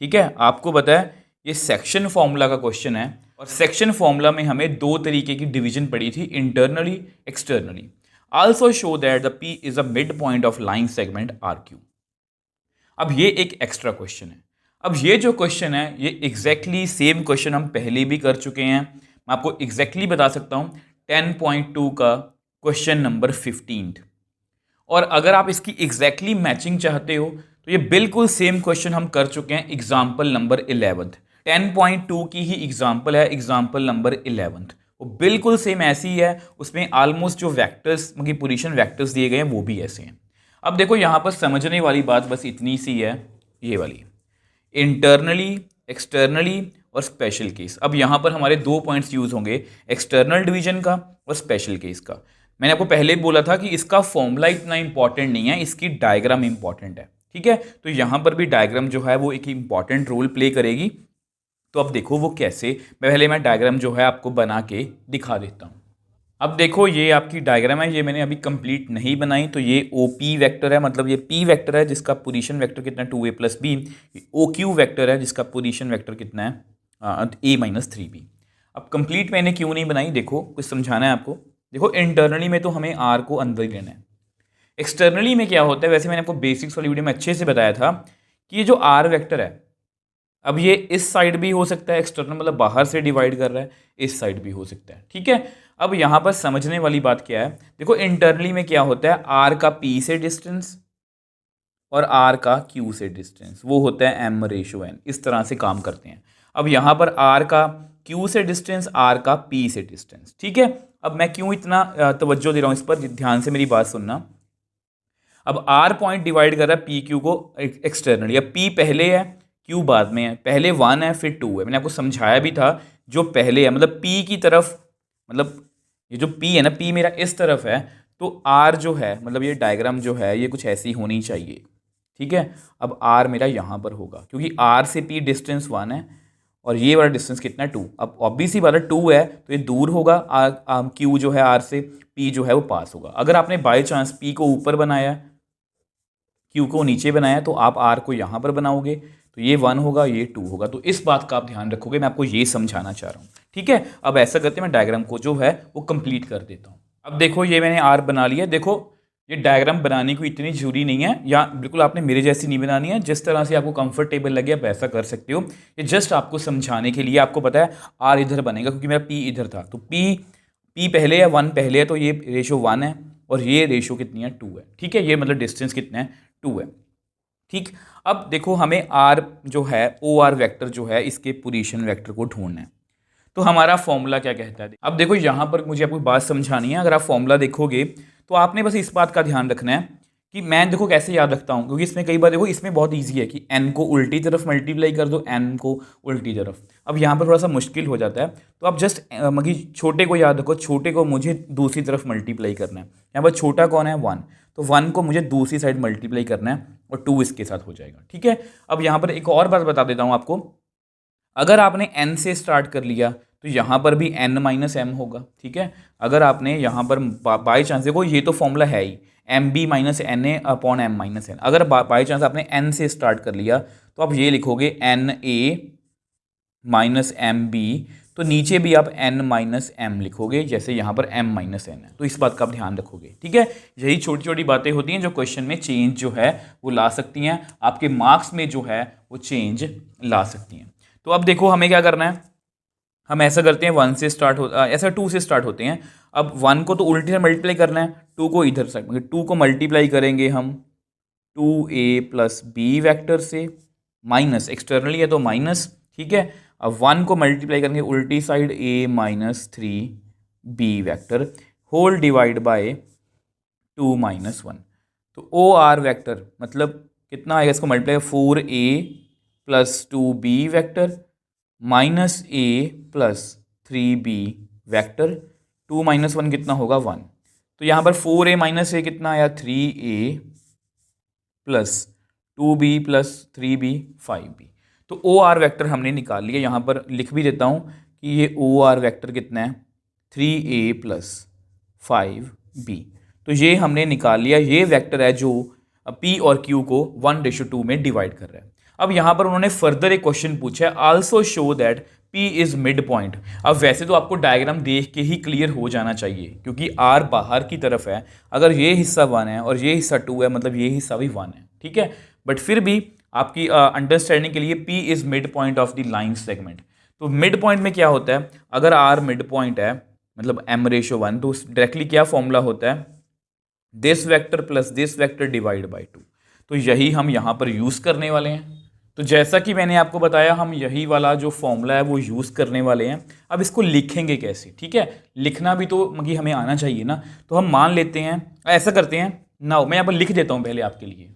ठीक है। आपको पता है ये सेक्शन फॉर्मूला का क्वेश्चन है और सेक्शन फॉर्मूला में हमें 2 तरीके की डिवीजन पड़ी थी, internally externally. Also show that the p is a mid point of line segment RQ। अब ये एक एक्स्ट्रा क्वेश्चन है। अब ये जो क्वेश्चन है ये एग्जैक्टली सेम क्वेश्चन हम पहले भी कर चुके हैं। मैं आपको एग्जैक्टली बता सकता हूँ 10.2 का क्वेश्चन नंबर 15। और अगर आप इसकी एग्जैक्टली मैचिंग चाहते हो तो ये बिल्कुल सेम क्वेश्चन हम कर चुके हैं एग्जाम्पल नंबर 11। 10.2 की ही एग्जाम्पल है, एग्जाम्पल नंबर 11। वो बिल्कुल सेम ऐसी ही है, उसमें ऑलमोस्ट जो वैक्टर्स मतलब पोजीशन वैक्टर्स दिए गए हैं वो भी ऐसे हैं। अब देखो यहाँ पर समझने वाली बात बस इतनी सी है, ये वाली इंटरनली, एक्सटर्नली और स्पेशल केस। अब यहाँ पर हमारे 2 पॉइंट्स यूज होंगे, एक्सटर्नल डिवीजन का और स्पेशल केस का। मैंने आपको पहले बोला था कि इसका फॉर्मूला इतना इंपॉर्टेंट नहीं है, इसकी डायग्राम इंपॉर्टेंट है, ठीक है। तो यहाँ पर भी डायग्राम जो है वो एक इंपॉर्टेंट रोल प्ले करेगी। तो अब देखो वो कैसे, मैं डायग्राम जो है आपको बना के दिखा देता हूँ। अब देखो ये आपकी डायग्राम है, ये मैंने अभी कंप्लीट नहीं बनाई। तो ये OP वेक्टर है, मतलब ये P वेक्टर है जिसका पोजीशन वेक्टर कितना है 2a + b। OQ वेक्टर है जिसका पोजीशन वेक्टर कितना है a - 3b। अब कंप्लीट मैंने क्यों नहीं बनाई, देखो कुछ समझाना है आपको। देखो इंटरनली में तो हमें R को अंदर ही लेना है। एक्सटर्नली में क्या होता है, वैसे मैंने आपको बेसिक्स वाली वीडियो में अच्छे से बताया था कि ये जो R वेक्टर है, अब ये इस साइड भी हो सकता है, एक्सटर्नल मतलब बाहर से डिवाइड कर रहा है, इस साइड भी हो सकता है, ठीक है। अब यहाँ पर समझने वाली बात क्या है, देखो इंटरनली में क्या होता है, R का P से डिस्टेंस और R का Q से डिस्टेंस वो होता है m/n। इस तरह से काम करते हैं। अब यहाँ पर R का Q से डिस्टेंस, R का P से डिस्टेंस, ठीक है। अब मैं क्यों इतना तवज्जो दे रहा हूँ इस पर, ध्यान से मेरी बात सुनना। अब R पॉइंट डिवाइड कर रहा है PQ को एक्सटर्नली। अब P पहले है, Q बाद में है, पहले 1 है फिर 2 है। मैंने आपको समझाया भी था, जो पहले है मतलब P की तरफ, मतलब ये जो P है ना, P मेरा इस तरफ है, तो R जो है मतलब ये डायग्राम जो है ये कुछ ऐसी होनी चाहिए, ठीक है। अब R मेरा यहाँ पर होगा क्योंकि R से P डिस्टेंस 1 है और ये वाला डिस्टेंस कितना है 2। अब ऑब्वियसली वाला 2 है तो ये दूर होगा, Q जो है R से, P जो है वो पास होगा। अगर आपने बाय चांस P को ऊपर बनाया, Q को नीचे बनाया, तो आप R को यहाँ पर बनाओगे तो ये 1 होगा, ये 2 होगा। तो इस बात का आप ध्यान रखोगे, मैं आपको ये समझाना चाह रहा हूँ, ठीक है। अब ऐसा करते मैं डायग्राम को जो है वो कंप्लीट कर देता हूँ। अब देखो ये मैंने R बना लिया। देखो ये डायग्राम बनाने को इतनी जरूरी नहीं है, या बिल्कुल आपने मेरे जैसी नहीं बनानी है, जिस तरह से आपको कंफर्टेबल लगे आप ऐसा कर सकते हो। ये जस्ट आपको समझाने के लिए, आपको पता है R इधर बनेगा क्योंकि मेरा P इधर था, तो P पहले है, 1 पहले है, तो ये रेशो 1 है और ये रेशो कितनी है 2 है, ठीक है। ये मतलब डिस्टेंस कितना है 2 है, ठीक। अब देखो हमें R जो है OR वेक्टर जो है इसके पोजीशन वेक्टर को ढूंढना है। तो हमारा फॉर्मूला क्या कहता है, अब देखो यहाँ पर मुझे आपको बात समझानी है। अगर आप फॉर्मूला देखोगे तो आपने बस इस बात का ध्यान रखना है कि मैं देखो कैसे याद रखता हूँ, क्योंकि इसमें कई बार देखो इसमें बहुत ईजी है कि n को उल्टी तरफ मल्टीप्लाई कर दो, n को उल्टी तरफ। अब यहाँ पर थोड़ा सा मुश्किल हो जाता है, तो आप जस्ट मतलब छोटे को याद रखो, छोटे को मुझे दूसरी तरफ मल्टीप्लाई करना है। यहाँ पर छोटा कौन है 1, तो 1 को मुझे दूसरी साइड मल्टीप्लाई करना है और 2 इसके साथ हो जाएगा, ठीक है। अब यहाँ पर एक और बात बता देता हूँ आपको, अगर आपने n से स्टार्ट कर लिया तो यहाँ पर भी n - m होगा, ठीक है। अगर आपने यहाँ पर बाई चांस, देखो ये तो फॉर्मूला है ही mb - na/m - n। अगर बाई चांस आपने n से स्टार्ट कर लिया तो आप ये लिखोगे na - mb, तो नीचे भी आप n - m लिखोगे, जैसे यहाँ पर m - n है। तो इस बात का आप ध्यान रखोगे, ठीक है। यही छोटी छोटी बातें होती हैं जो क्वेश्चन में चेंज जो है वो ला सकती हैं, आपके मार्क्स में जो है वो चेंज ला सकती हैं। तो अब देखो हमें क्या करना है, हम ऐसा करते हैं 1 से स्टार्ट हो ऐसा 2 से स्टार्ट होते हैं। अब 1 को तो उल्टी से मल्टीप्लाई करना है, 2 को इधर से, 2 को मल्टीप्लाई करेंगे हम 2a प्लस बी वैक्टर से, माइनस एक्सटर्नली है तो माइनस, ठीक है। अब 1 को मल्टीप्लाई करेंगे उल्टी side a minus 3b vector whole divide by 2 minus 1। तो ओ आर वैक्टर मतलब कितना आएगा, इसको multiply 4a plus 2b vector minus a plus 3b vector, 2 minus 1 कितना होगा 1। तो यहाँ पर 4a माइनस a कितना आया 3a plus 2b plus 3b 5b। तो ओ आर वैक्टर हमने निकाल लिया। यहाँ पर लिख भी देता हूँ कि ये ओ आर वैक्टर कितना है 3a प्लस 5b। तो ये हमने निकाल लिया, ये वैक्टर है जो p और q को 1:2 में डिवाइड कर रहा है। अब यहाँ पर उन्होंने फर्दर एक क्वेश्चन पूछा है, also show that P is mid point. अब वैसे तो आपको डायग्राम देख के ही क्लियर हो जाना चाहिए क्योंकि R बाहर की तरफ है, अगर ये हिस्सा 1 है और ये हिस्सा 2 है मतलब ये हिस्सा भी 1 है, ठीक है। बट फिर भी आपकी अंडरस्टैंडिंग के लिए P is mid point of the line segment. तो मिड पॉइंट में क्या होता है, अगर R मिड पॉइंट है मतलब m/1, तो डायरेक्टली क्या फॉर्मूला होता है, this vector plus this vector divide by 2। तो यही हम यहाँ पर यूज़ करने वाले हैं। तो जैसा कि मैंने आपको बताया हम यही वाला जो फॉर्मूला है वो यूज़ करने वाले हैं। अब इसको लिखेंगे कैसे, ठीक है, लिखना भी तो मगी हमें आना चाहिए ना। तो हम मान लेते हैं, ऐसा करते हैं ना, मैं यहाँ पर लिख देता हूँ पहले आपके लिए।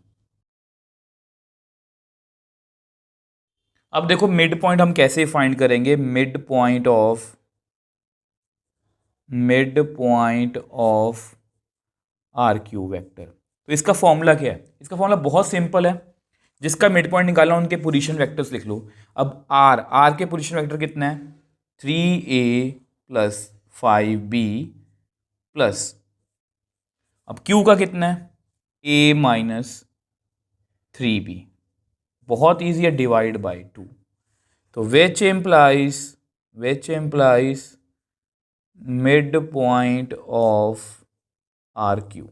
अब देखो मिड पॉइंट हम कैसे फाइंड करेंगे, mid point of R Q vector. तो इसका फॉर्मूला क्या है, इसका फॉर्मूला बहुत सिंपल है, जिसका मिड पॉइंट निकालना उनके पोजीशन वेक्टर्स लिख लो। अब आर के पोजीशन वेक्टर कितना है 3a प्लस 5b प्लस, अब क्यू का कितना है a माइनस 3b, बहुत ईजी है, डिवाइड बाई 2। तो which implies mid point of R Q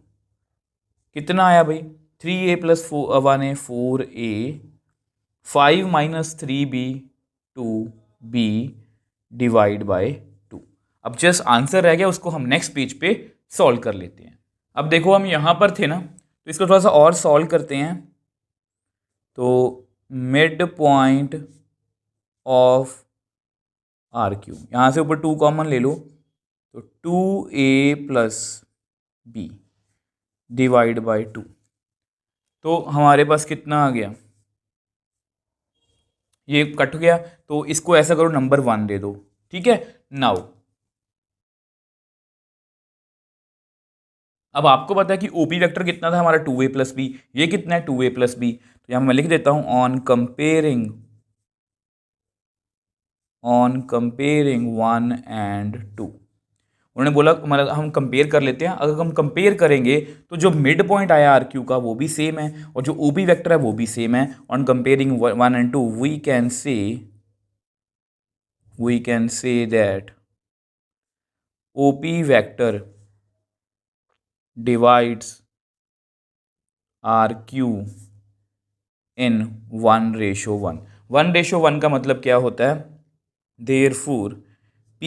कितना आया भाई 3a प्लस 1 है 4a, 5 minus 3b 2b divide by 2। अब जस्ट आंसर रह गया, उसको हम नेक्स्ट पेज पे सॉल्व कर लेते हैं। अब देखो हम यहाँ पर थे ना, तो इसको थोड़ा सा और सॉल्व करते हैं। तो mid point of R Q, यहाँ से ऊपर 2 कॉमन ले लो, तो 2a plus b divide by 2। तो हमारे पास कितना आ गया, ये कट गया, तो इसको ऐसा करो नंबर 1 दे दो, ठीक है। नाउ अब आपको पता है कि ओपी वेक्टर कितना था हमारा 2a प्लस बी, ये कितना है 2a प्लस बी। तो यहाँ मैं लिख देता हूँ ऑन कंपेयरिंग 1 and 2। उन्होंने बोला मतलब हम कंपेयर कर लेते हैं, अगर हम कंपेयर करेंगे तो जो मिड पॉइंट आया आर क्यू का वो भी सेम है और जो ओ बी वेक्टर है वो भी सेम है। On comparing 1 and 2 we can say that O P vector divides R Q in 1:1। 1:1 का मतलब क्या होता है, therefore P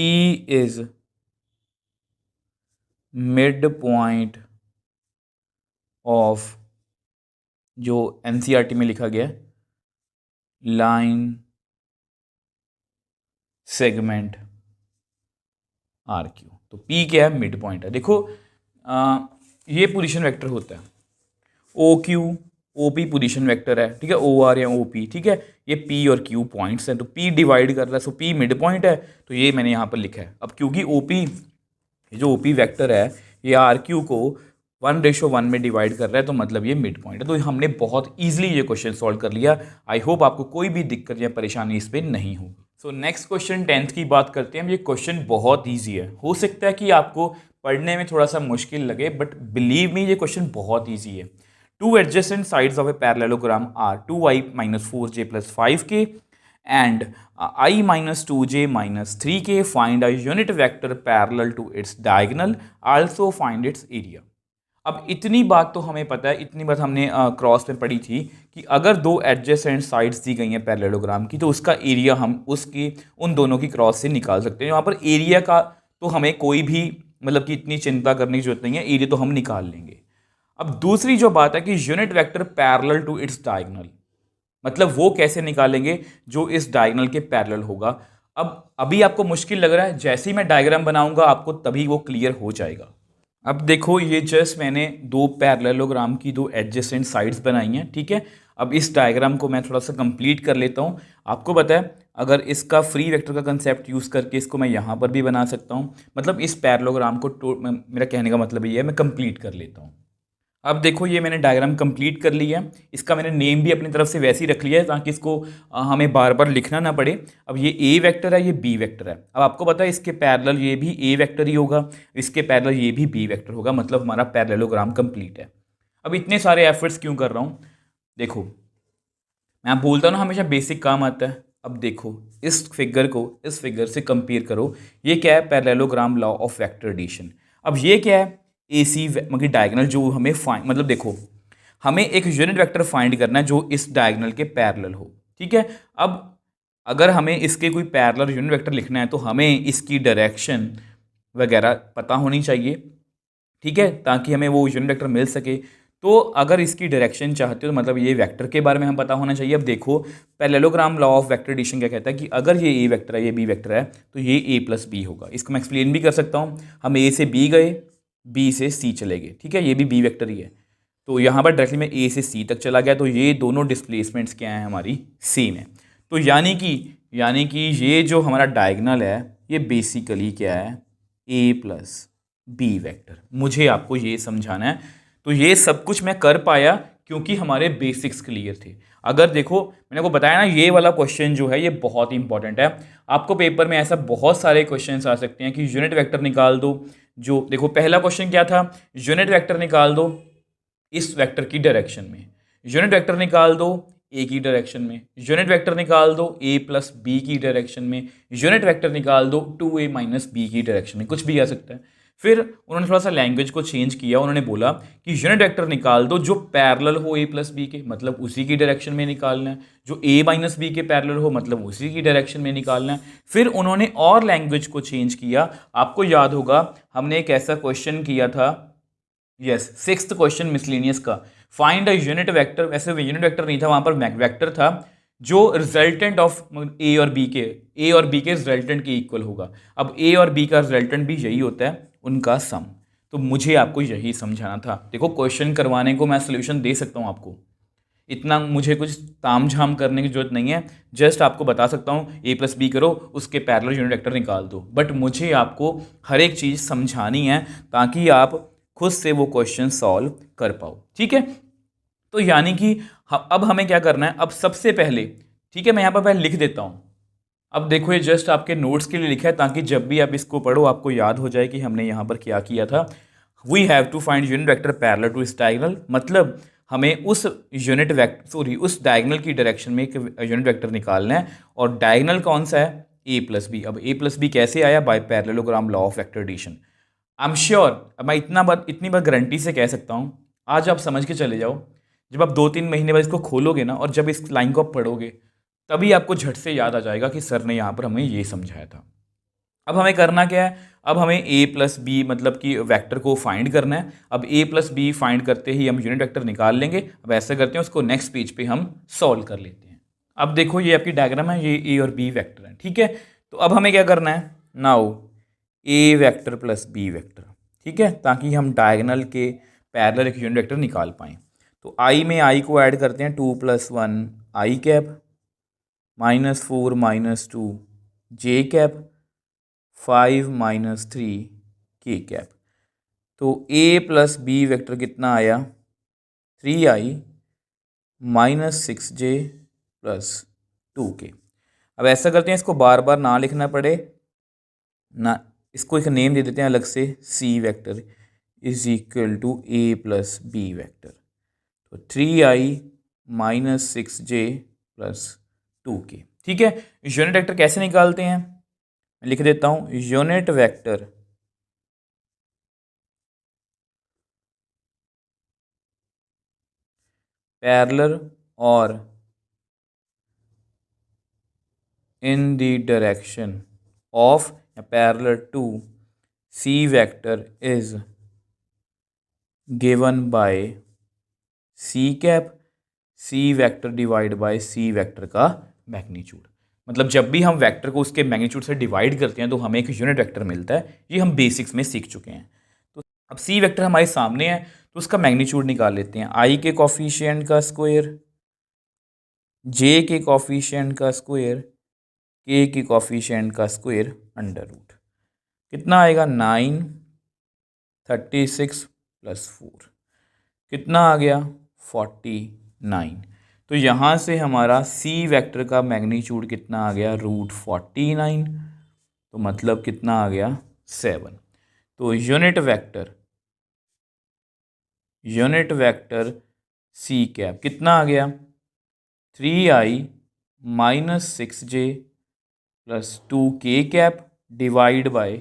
is mid point of, जो एनसीईआरटी में लिखा गया लाइन सेगमेंट आर क्यू। तो P क्या है, मिड पॉइंट है। देखो ये पोजीशन वेक्टर होता है, O Q O P position vector है, ठीक है, ओ आर या ओ पी, ठीक है, ये पी और क्यू पॉइंट्स हैं, तो पी डिवाइड कर रहा है, सो पी मिड पॉइंट है, तो ये मैंने यहाँ पर लिखा है। अब क्योंकि ओ पी जो ओ पी वैक्टर है ये आर क्यू को 1:1 में डिवाइड कर रहा है, तो मतलब ये मिड पॉइंट है। तो हमने बहुत ईजिली ये क्वेश्चन सॉल्व कर लिया। आई होप आपको कोई भी दिक्कत या परेशानी इस पर नहीं होगी। सो नेक्स्ट क्वेश्चन 10th की बात करते हैं। ये क्वेश्चन बहुत ईजी है, हो सकता है कि आपको पढ़ने में थोड़ा सा मुश्किल लगे, बट बिलीव मी ये क्वेश्चन बहुत ईजी है। Two adjacent sides of a parallelogram are 2i minus 4j plus 5k and I minus 2j minus 3k. Find a unit vector parallel to its diagonal. Also find its area. अब इतनी बात तो हमें पता है, इतनी बात हमने क्रॉस में पढ़ी थी कि अगर दो एडजेसेंट साइड्स दी गई हैं पैरेललोग्राम की, तो उसका एरिया हम उसकी उन दोनों की क्रॉस से निकाल सकते हैं। यहाँ पर एरिया का तो हमें कोई भी मतलब कि इतनी चिंता करने की जरूरत नहीं है, एरिया तो हम निकाल लेंगे। अब दूसरी जो बात है कि unit vector parallel to its diagonal, मतलब वो कैसे निकालेंगे जो इस डायगोनल के पैरेलल होगा। अब अभी आपको मुश्किल लग रहा है, जैसे ही मैं डायग्राम बनाऊंगा आपको तभी वो क्लियर हो जाएगा। अब देखो ये जस्ट मैंने दो पैरेललोग्राम की दो एडजेसेंट साइड्स बनाई हैं, ठीक है। अब इस डायग्राम को मैं थोड़ा सा कंप्लीट कर लेता हूँ। आपको पता है अगर इसका फ्री वेक्टर का कंसेप्ट यूज़ करके इसको मैं यहाँ पर भी बना सकता हूँ, मतलब इस पैरेललोग्राम को मेरा कहने का मतलब ये है मैं कंप्लीट कर लेता हूँ। अब देखो ये मैंने डायग्राम कंप्लीट कर लिया है, इसका मैंने नेम भी अपनी तरफ से वैसे ही रख लिया है ताकि इसको हमें बार बार लिखना ना पड़े। अब ये ए वेक्टर है, ये बी वेक्टर है। अब आपको पता है इसके पैरेलल ये भी ए वेक्टर ही होगा, इसके पैरेलल ये भी बी वेक्टर होगा, मतलब हमारा पैरेललोग्राम कंप्लीट है। अब इतने सारे एफर्ट्स क्यों कर रहा हूँ, देखो मैं बोलता हूँ ना हमेशा बेसिक काम आता है। अब देखो इस फिगर को इस फिगर से कंपेयर करो, ये क्या है, parallelogram law of vector addition. अब ये क्या है, ए सी मतलब डायगोनल जो हमें फाइंड, मतलब देखो हमें एक यूनिट वेक्टर फाइंड करना है जो इस डायगोनल के पैरेलल हो, ठीक है। अब अगर हमें इसके कोई पैरेलल यूनिट वेक्टर लिखना है तो हमें इसकी डायरेक्शन वगैरह पता होनी चाहिए, ठीक है, ताकि हमें वो यूनिट वेक्टर मिल सके। तो अगर इसकी डायरेक्शन चाहते हो तो मतलब ये वेक्टर के बारे में हम पता होना चाहिए। अब देखो parallelogram law of vector addition क्या कहता है कि अगर ये ए वेक्टर है, ये बी वेक्टर है, तो ये ए प्लस बी होगा। इसको मैं एक्सप्लेन भी कर सकता हूँ। हम ए से बी गए, बी से सी चले गए, ठीक है, ये भी बी वेक्टर ही है। तो यहाँ पर डायरेक्टली मैं ए से सी तक चला गया, तो ये दोनों डिस्प्लेसमेंट्स क्या हैं, हमारी सेम है। तो यानी कि ये जो हमारा डायगोनल है ये बेसिकली क्या है, ए प्लस बी वेक्टर। मुझे आपको ये समझाना है। तो ये सब कुछ मैं कर पाया क्योंकि हमारे बेसिक्स क्लियर थे। अगर देखो मैंने को बताया ना, ये वाला क्वेश्चन जो है ये बहुत इंपॉर्टेंट है। आपको पेपर में ऐसा बहुत सारे क्वेश्चंस आ सकते हैं कि यूनिट वेक्टर निकाल दो। जो देखो पहला क्वेश्चन क्या था, यूनिट वेक्टर निकाल दो इस वेक्टर की डायरेक्शन में, यूनिट वेक्टर निकाल दो ए की डायरेक्शन में, यूनिट वेक्टर निकाल दो ए प्लस बी की डायरेक्शन में, यूनिट वेक्टर निकाल दो 2a माइनस बी की डायरेक्शन में, कुछ भी आ सकता है। फिर उन्होंने थोड़ा सा लैंग्वेज को चेंज किया, उन्होंने बोला कि यूनिट वेक्टर निकाल दो जो पैरेलल हो ए प्लस बी के, मतलब उसी की डायरेक्शन में निकालना है, जो ए माइनस बी के पैरेलल हो मतलब उसी की डायरेक्शन में निकालना है। फिर उन्होंने और लैंग्वेज को चेंज किया। आपको याद होगा हमने एक ऐसा क्वेश्चन किया था, यस, सिक्स्थ क्वेश्चन मिसलेनियस का, फाइंड अ यूनिट वेक्टर। वैसे यूनिट वेक्टर नहीं था वहां पर, वेक्टर था जो रिजल्टेंट ऑफ ए और बी के रिजल्टेंट के इक्वल होगा। अब ए और बी का रिजल्टेंट भी यही होता है, उनका सम। तो मुझे आपको यही समझाना था। देखो क्वेश्चन करवाने को मैं सोल्यूशन दे सकता हूँ आपको, इतना मुझे कुछ तामझाम करने की जरूरत नहीं है। जस्ट आपको बता सकता हूँ ए प्लस बी करो, उसके पैरेलल यूनिट वेक्टर निकाल दो। बट मुझे आपको हर एक चीज़ समझानी है ताकि आप खुद से वो क्वेश्चन सॉल्व कर पाओ, ठीक है। तो यानी कि अब हमें क्या करना है, अब सबसे पहले, ठीक है, मैं यहाँ पर पहले लिख देता हूँ। अब देखो ये जस्ट आपके नोट्स के लिए लिखा है ताकि जब भी आप इसको पढ़ो आपको याद हो जाए कि हमने यहाँ पर क्या किया था। We have to find unit vector parallel to इस डायगोनल, मतलब हमें उस उस डायगोनल की डायरेक्शन में एक यूनिट वेक्टर निकालना है। और डायगोनल कौन सा है, ए प्लस बी। अब ए प्लस बी कैसे आया, by parallelogram law of vector addition. I am sure, अब मैं इतनी बार गारंटी से कह सकता हूँ, आज आप समझ के चले जाओ। जब आप 2-3 महीने बाद इसको खोलोगे ना और जब इस लाइन को आप पढ़ोगे तभी आपको झट से याद आ जाएगा कि सर ने यहाँ पर हमें ये समझाया था। अब हमें करना क्या है, अब हमें a प्लस बी मतलब कि वेक्टर को फाइंड करना है। अब a प्लस बी फाइंड करते ही हम यूनिट वेक्टर निकाल लेंगे। अब ऐसा करते हैं उसको नेक्स्ट पेज पे हम सॉल्व कर लेते हैं। अब देखो ये आपकी डायग्राम है, ये a और b वेक्टर है, ठीक है। तो अब हमें क्या करना है, now a vector plus b vector, ठीक है, ताकि हम डायगोनल के पैरेलल एक यूनिट वेक्टर निकाल पाएँ। तो i में i को ऐड करते हैं, 2 + 1 i cap, -4 - 2 j cap, 5 - 3 k cap. तो a प्लस बी वेक्टर कितना आया, 3i -6j प्लस 2k। अब ऐसा करते हैं इसको बार बार ना लिखना पड़े ना, इसको एक नेम दे देते हैं अलग से, c vector is equal to a plus B vector. तो 3i -6j प्लस 2k, ठीक है। यूनिट वेक्टर कैसे निकालते हैं, मैं लिख देता हूं, यूनिट वेक्टर पैरेलल और in the direction of parallel to C vector is given by C cap C vector divide by C vector का मैग्नीट्यूड। मतलब जब भी हम वेक्टर को उसके मैग्नीट्यूड से डिवाइड करते हैं तो हमें एक यूनिट वेक्टर मिलता है। ये हम बेसिक्स में सीख चुके हैं। तो अब C वेक्टर हमारे सामने है तो उसका मैग्नीट्यूड निकाल लेते हैं। I के कॉफिशिएंट का स्क्वायर, J के कॉफिशिएंट का स्क्वायर, K के कॉफिशिएंट का स्क्वायर अंडर रूट। कितना आएगा 9, 36 प्लस 4 कितना आ गया 49। तो यहाँ से हमारा C वेक्टर का मैग्नीट्यूड कितना आ गया √49। तो मतलब कितना आ गया 7। तो यूनिट वेक्टर C कैप कितना आ गया 3i minus 6j plus 2k cap divide by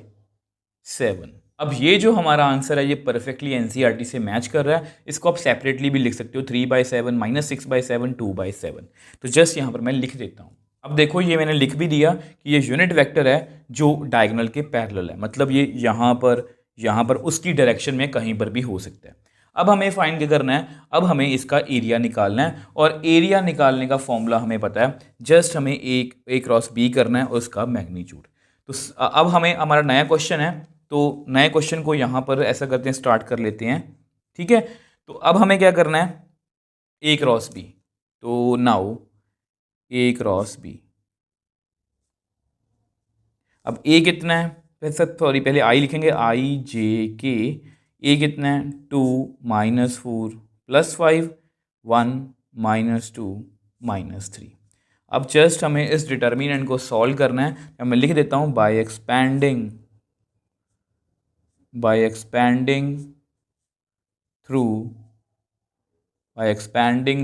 7। अब ये जो हमारा आंसर है ये परफेक्टली एनसीईआरटी से मैच कर रहा है। इसको आप सेपरेटली भी लिख सकते हो 3/7 माइनस 6/7 2/7। तो जस्ट यहाँ पर मैं लिख देता हूँ। अब देखो ये मैंने लिख भी दिया कि ये यूनिट वेक्टर है जो डायगोनल के पैरेलल है। मतलब ये यहाँ पर उसकी डायरेक्शन में कहीं पर भी हो सकता है। अब हमें फाइंड क्या करना है, अब हमें इसका एरिया निकालना है और एरिया निकालने का फॉर्मूला हमें पता है। जस्ट हमें A क्रॉस B करना है और उसका मैग्नीट्यूड। तो अब हमें हमारा नया क्वेश्चन है, तो नए क्वेश्चन को यहाँ पर ऐसा करते हैं, स्टार्ट कर लेते हैं। ठीक है, तो अब हमें क्या करना है A क्रॉस B। तो नाउ A क्रॉस B, अब A कितना है, पहले I लिखेंगे IJK। A कितना है 2 - 4 + 5 1 - 2 - 3। अब जस्ट हमें इस डिटर्मिनेंट को सॉल्व करना है। मैं लिख देता हूँ बाय एक्सपैंडिंग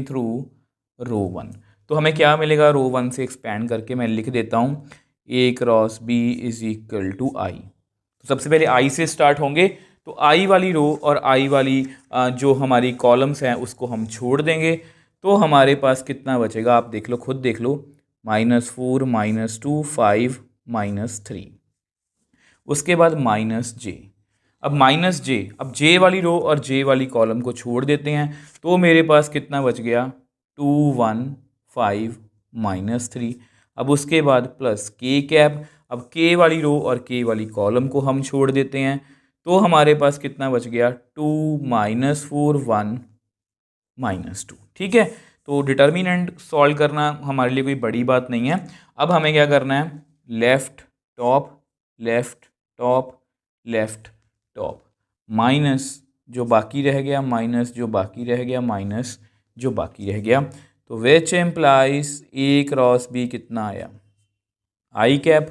थ्रू रो 1। तो हमें क्या मिलेगा रो 1 से एक्सपैंड करके मैं लिख देता हूँ A क्रॉस B = I। तो सबसे पहले I से स्टार्ट होंगे, तो I वाली रो और I वाली जो हमारी कॉलम्स हैं उसको हम छोड़ देंगे। तो हमारे पास कितना बचेगा आप देख लो, खुद देख लो, -4 - 2 5 - 3। उसके बाद -j। अब -j, अब j वाली रो और j वाली कॉलम को छोड़ देते हैं तो मेरे पास कितना बच गया 2 1 5 -3। अब उसके बाद प्लस k कैप। अब k वाली रो और k वाली कॉलम को हम छोड़ देते हैं तो हमारे पास कितना बच गया 2 -4 1 -2। ठीक है, तो डिटर्मिनेंट सॉल्व करना हमारे लिए कोई बड़ी बात नहीं है। अब हमें क्या करना है, left top left top left top minus जो बाकी रह गया, माइनस जो बाकी रह गया, माइनस जो बाकी रह गया। तो which employees A cross B कितना आया I कैप।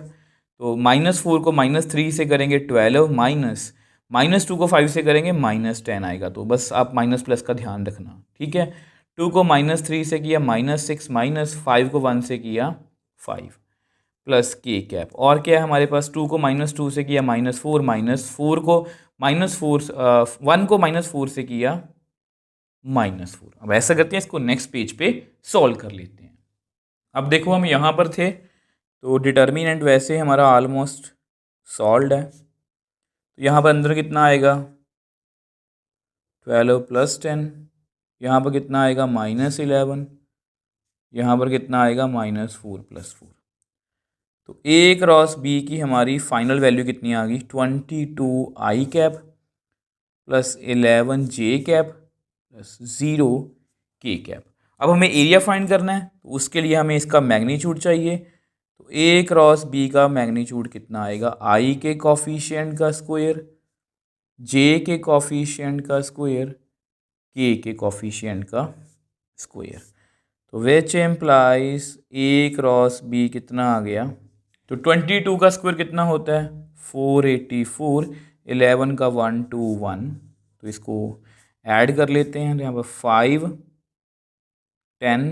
तो -4 को -3 से करेंगे 12, -2 को 5 से करेंगे -10 आएगा। तो बस आप माइनस प्लस का ध्यान रखना। ठीक है, 2 को -3 से किया -6, -5 को 1 से किया 5 प्लस k कैप। और क्या है हमारे पास, 2 को -2 से किया -4, -4 को -1 को -4 से किया -4। अब ऐसा करते हैं, इसको नेक्स्ट पेज पे सॉल्व कर लेते हैं। अब देखो हम यहाँ पर थे तो डिटर्मिनेंट वैसे हमारा ऑलमोस्ट सॉल्व्ड है। तो यहाँ पर अंदर कितना आएगा 12 + 10, यहाँ पर कितना आएगा -11, यहाँ पर कितना आएगा -4 + 4। तो A क्रॉस B की हमारी फाइनल वैल्यू कितनी आ गई 22 I cap plus 11 J cap plus 0 K cap. अब हमें एरिया फाइंड करना है तो उसके लिए हमें इसका मैग्नीट्यूड चाहिए। तो A क्रॉस B का मैग्नीट्यूड कितना आएगा I के कॉफिशिएंट का स्क्वायर, J के कॉफिशिएंट का स्क्वायर, K के कॉफिशिएंट का स्क्वायर। तो which employees A cross B कितना आ गया, तो 22 का स्क्वायर कितना होता है 484, 11 का 121। तो इसको ऐड कर लेते हैं, तो यहाँ पर 5 10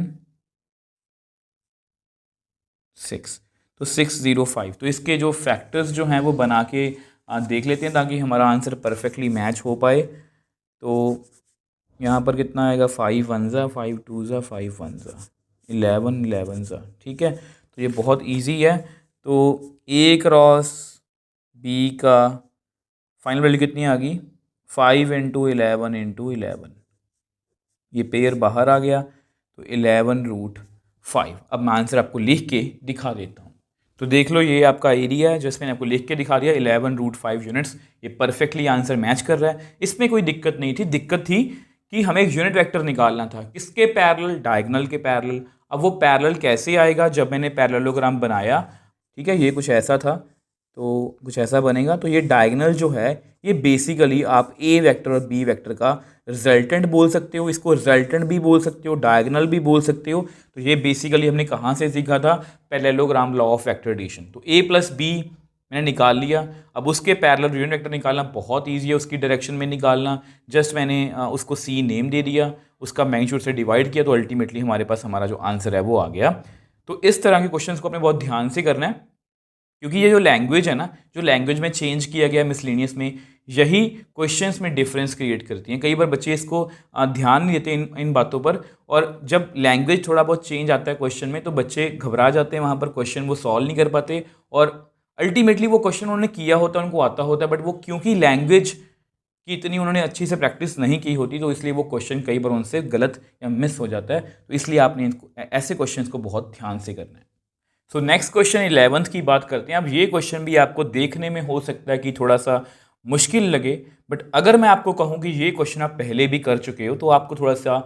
6, तो 605। तो इसके जो फैक्टर्स जो हैं वो बना के देख लेते हैं ताकि हमारा आंसर परफेक्टली मैच हो पाए। तो यहाँ पर कितना आएगा 5 1 ज़ा 5 2 ज़ा 5 1 ज़ा 11 11 ज़ा, ठीक है। तो ये बहुत इजी है। तो ए क्रॉस बी का फाइनल वैल्यू कितनी आ गई 5 इंटू 11 इंटू 11, ये पेयर बाहर आ गया तो 11√5। अब मैं आंसर आपको लिख के दिखा देता हूँ। तो देख लो ये आपका एरिया है जो इसमें आपको लिख के दिखा दिया 11√5 यूनिट्स। ये परफेक्टली आंसर मैच कर रहा है, इसमें कोई दिक्कत नहीं थी। दिक्कत थी कि हमें एक यूनिट वेक्टर निकालना था, किसके पैरेलल, डायगोनल के पैरेलल। अब वो पैरेलल कैसे आएगा, जब मैंने पैरेललोग्राम बनाया, ठीक है, ये कुछ ऐसा था, तो कुछ ऐसा बनेगा। तो ये डायगोनल जो है ये बेसिकली आप ए वेक्टर और बी वेक्टर का रिजल्टेंट बोल सकते हो, इसको रिजल्टेंट भी बोल सकते हो, डायगोनल भी बोल सकते हो। तो ये बेसिकली हमने कहाँ से सीखा था, parallelogram law of vector addition. तो ए प्लस बी मैंने निकाल लिया। अब उसके पैरेलल यूनिट वेक्टर निकालना बहुत ईजी है, उसकी डायरेक्शन में निकालना। जस्ट मैंने उसको सी नेम दे दिया, उसका मैग्नीट्यूड से डिवाइड किया, तो अल्टीमेटली हमारे पास हमारा जो आंसर है वो आ गया। तो इस तरह के क्वेश्चन को अपने बहुत ध्यान से करना है, क्योंकि ये जो लैंग्वेज है ना, जो लैंग्वेज में चेंज किया गया मिसलेनियस में, यही क्वेश्चंस में डिफरेंस क्रिएट करती हैं। कई बार बच्चे इसको ध्यान नहीं देते इन बातों पर, और जब लैंग्वेज थोड़ा बहुत चेंज आता है क्वेश्चन में तो बच्चे घबरा जाते हैं, वहाँ पर क्वेश्चन वो सॉल्व नहीं कर पाते, और अल्टीमेटली वो क्वेश्चन उन्होंने किया होता है, उनको आता होता है, बट वो क्योंकि लैंग्वेज की इतनी उन्होंने अच्छी से प्रैक्टिस नहीं की होती, तो इसलिए वो क्वेश्चन कई बार उनसे गलत या मिस हो जाता है। तो इसलिए आपने ऐसे क्वेश्चन को बहुत ध्यान से करना है। सो नेक्स्ट क्वेश्चन 11th की बात करते हैं। अब ये क्वेश्चन भी आपको देखने में हो सकता है कि थोड़ा सा मुश्किल लगे, बट अगर मैं आपको कहूँ कि ये क्वेश्चन आप पहले भी कर चुके हो तो आपको थोड़ा सा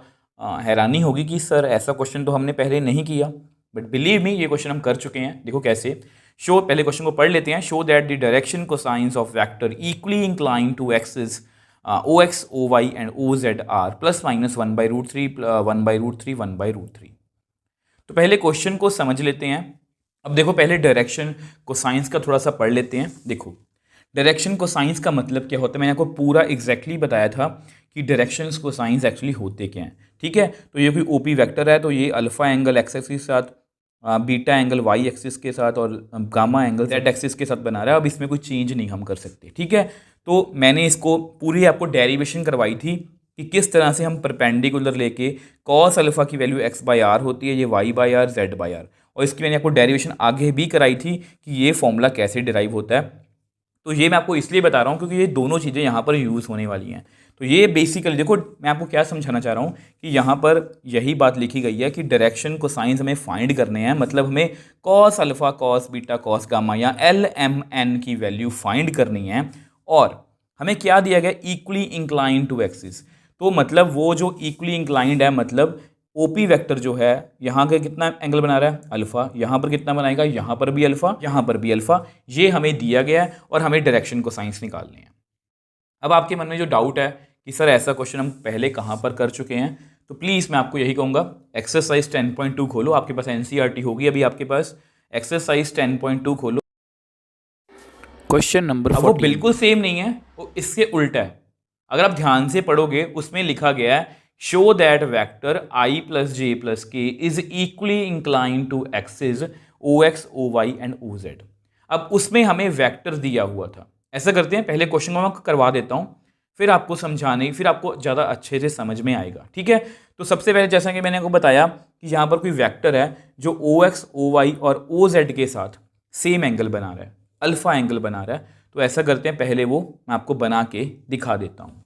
हैरानी होगी कि सर ऐसा क्वेश्चन तो हमने पहले नहीं किया, बट बिलीव मी ये क्वेश्चन हम कर चुके हैं। देखो कैसे, शो, पहले क्वेश्चन को पढ़ लेते हैं। Show that the direction cosines of vector equally incline to axis OX, OY and OZ are plus minus 1/√3 1/√3 1/√3। तो पहले क्वेश्चन को समझ लेते हैं। अब देखो पहले डायरेक्शन को साइंस का थोड़ा सा पढ़ लेते हैं। देखो डायरेक्शन को साइंस का मतलब क्या होता है, मैंने आपको पूरा एग्जैक्टली बताया था कि डायरेक्शंस को साइंस एक्चुअली होते क्या हैं, ठीक है। तो ये कोई ओपी वेक्टर है, तो ये अल्फा एंगल एक्स एक्सिस के साथ, बीटा एंगल वाई एक्सिस के साथ और गामा एंगल जेड एक्सिस के साथ बना रहा है। अब इसमें कोई चेंज नहीं हम कर सकते, ठीक है। तो मैंने इसको पूरी आपको डेरिवेशन करवाई थी कि किस तरह से हम परपेंडिकुलर लेके कॉस अल्फा की वैल्यू x/r होती है, ये y/r z/r, और इसकी मैंने आपको डेरिवेशन आगे भी कराई थी कि ये फॉर्मूला कैसे डिराइव होता है। तो ये मैं आपको इसलिए बता रहा हूँ क्योंकि ये दोनों चीज़ें यहाँ पर यूज़ होने वाली हैं। तो ये बेसिकली देखो मैं आपको क्या समझाना चाह रहा हूँ कि यहाँ पर यही बात लिखी गई है कि डायरेक्शन को साइंस हमें फाइंड करने हैं, मतलब हमें cos alpha, cos beta, cos gamma या LMN की वैल्यू फाइंड करनी है, और हमें क्या दिया गया, इक्वली इंक्लाइंड टू एक्सिस। तो मतलब वो जो इक्वली इंक्लाइंड है, मतलब ओपी वेक्टर जो है यहाँ का कितना एंगल बना रहा है, अल्फा, यहाँ पर कितना बनाएगा, यहाँ पर भी अल्फा, यहाँ पर भी अल्फा, ये हमें दिया गया है और हमें डायरेक्शन को साइंस निकालने हैं। अब आपके मन में जो डाउट है कि सर ऐसा क्वेश्चन हम पहले कहाँ पर कर चुके हैं, तो प्लीज़ मैं आपको यही कहूँगा, एक्सरसाइज 10.2 खोलो, आपके पास NCERT होगी अभी आपके पास, एक्सरसाइज 10.2 खोलो। Question number 14। वो बिल्कुल सेम नहीं है, वो इसके उल्टा है। अगर आप ध्यान से पढ़ोगे उसमें लिखा गया है show that vector I plus j plus k is equally incline to axis OX, OY and OZ। अब उसमें हमें वेक्टर दिया हुआ था। ऐसा करते हैं, पहले क्वेश्चन को मैं करवा देता हूँ, फिर आपको समझाने, फिर आपको ज़्यादा अच्छे से समझ में आएगा, ठीक है। तो सबसे पहले जैसा कि मैंने आपको बताया कि यहाँ पर कोई वेक्टर है जो OX, OY और OZ के साथ सेम एंगल बना रहा है, अल्फा एंगल बना रहा है। तो ऐसा करते हैं, पहले वो मैं आपको बना के दिखा देता हूँ।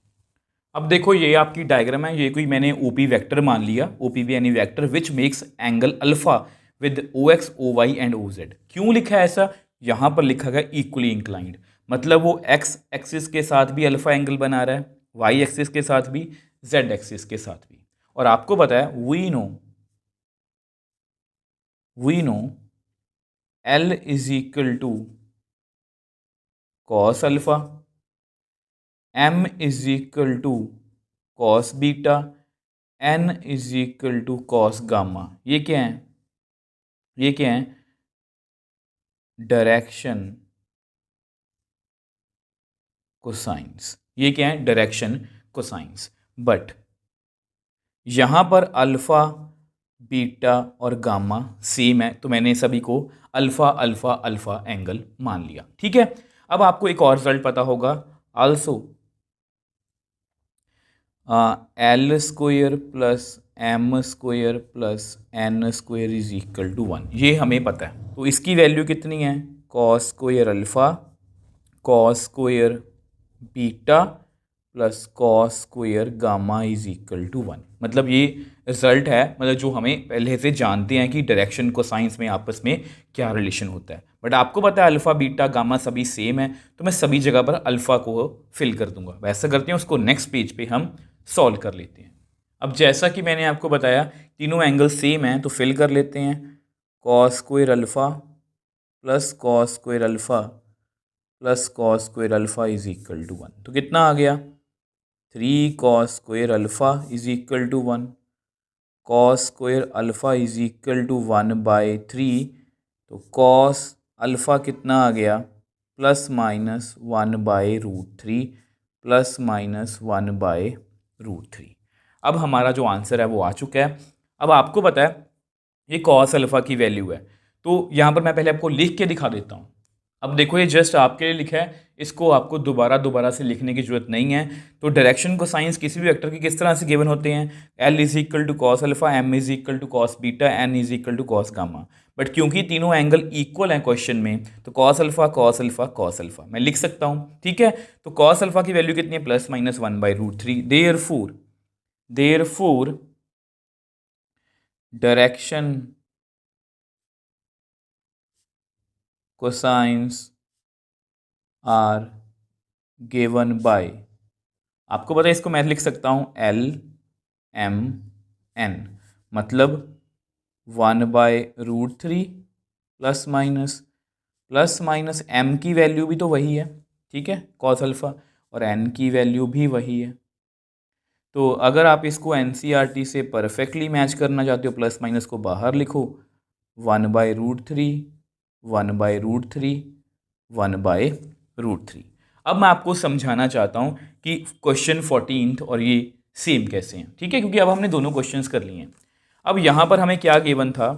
अब देखो ये आपकी डायग्राम है, ये कोई मैंने ओपी वेक्टर मान लिया, ओपी भी यानी vector which makes angle alpha with OX, OY and OZ। क्यों लिखा है ऐसा, यहाँ पर लिखा गया इक्वली इंक्लाइंड, मतलब वो एक्स एक्सिस के साथ भी अल्फा एंगल बना रहा है, वाई एक्सिस के साथ भी, जेड एक्सिस के साथ भी। और आपको पता है we know L is equal to cos alpha, M is equal to cos beta, N is equal to cos gamma. ये क्या है, ये क्या है, डायरेक्शन कोसाइंस। ये क्या है, डायरेक्शन कोसाइंस। बट यहाँ पर अल्फा, बीटा और गामा सेम है, तो मैंने सभी को अल्फा अल्फा अल्फा एंगल मान लिया, ठीक है। अब आपको एक और रिजल्ट पता होगा, also L square plus M square plus N square is equal to 1, ये हमें पता है। तो इसकी वैल्यू कितनी है, cos square alpha cos square beta plus cos square gamma is equal to 1। मतलब ये रिजल्ट है, मतलब जो हमें पहले से जानते हैं कि डायरेक्शन को साइंस में आपस में क्या रिलेशन होता है। बट आपको पता है अल्फ़ा बीटा गामा सभी सेम है, तो मैं सभी जगह पर अल्फ़ा को फिल कर दूंगा। वैसा करते हैं, उसको नेक्स्ट पेज पे हम सॉल्व कर लेते हैं। अब जैसा कि मैंने आपको बताया तीनों एंगल सेम हैं, तो फिल कर लेते हैं। Cos square alpha plus cos square alpha plus cos square alpha is equal to 1। तो कितना आ गया, 3 cos square alpha is equal to 1। Cos square alpha is equal to 1/3। तो कॉस अल्फ़ा कितना आ गया, प्लस माइनस 1/√3 प्लस माइनस 1/√3। अब हमारा जो आंसर है वो आ चुका है। अब आपको पता है ये कॉस अल्फ़ा की वैल्यू है, तो यहाँ पर मैं पहले आपको लिख के दिखा देता हूँ। अब देखो ये जस्ट आपके लिए लिखा है, इसको आपको दोबारा से लिखने की जरूरत नहीं है। तो डायरेक्शन को साइंस किसी भी वेक्टर के किस तरह से गिवन होते हैं, L is equal to cos alpha, M is equal to cos beta, N is equal to cos gamma. But क्योंकि तीनों एंगल इक्वल हैं क्वेश्चन में, तो cos alpha cos alpha cos alpha मैं लिख सकता हूँ। ठीक है, तो कॉस अल्फा की वैल्यू कितनी है, plus minus 1/√3। Therefore direction cosines are given by, आपको पता है इसको मैं लिख सकता हूँ LMN, मतलब 1/√3 प्लस माइनस m की वैल्यू भी तो वही है, ठीक है, कॉस अल्फ़ा, और n की वैल्यू भी वही है। तो अगर आप इसको NCERT से परफेक्टली मैच करना चाहते हो, प्लस माइनस को बाहर लिखो, 1/√3 1/√3 अब मैं आपको समझाना चाहता हूँ कि क्वेश्चन 14 और ये सेम कैसे हैं। ठीक है, क्योंकि अब हमने दोनों क्वेश्चंस कर लिए हैं। अब यहाँ पर हमें क्या गिवन था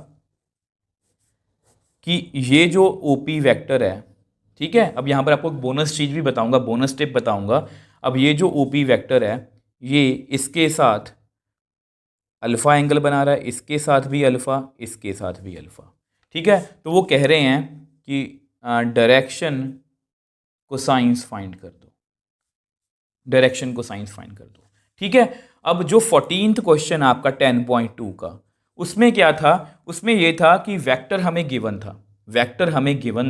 कि ये जो OP वेक्टर है, ठीक है, अब यहाँ पर आपको बोनस चीज़ भी बताऊंगा, बोनस टिप बताऊंगा। अब ये जो OP वेक्टर है, ये इसके साथ अल्फ़ा एंगल बना रहा है, इसके साथ भी अल्फ़ा, इसके साथ भी अल्फ़ा। ठीक है, तो वो कह रहे हैं कि डायरेक्शन को साइंस फाइंड कर दो, डायरेक्शन को साइंस फाइंड कर दो। ठीक है, अब जो 14th क्वेश्चन आपका 10.2 का, उसमें क्या था, उसमें ये था कि वेक्टर हमें गिवन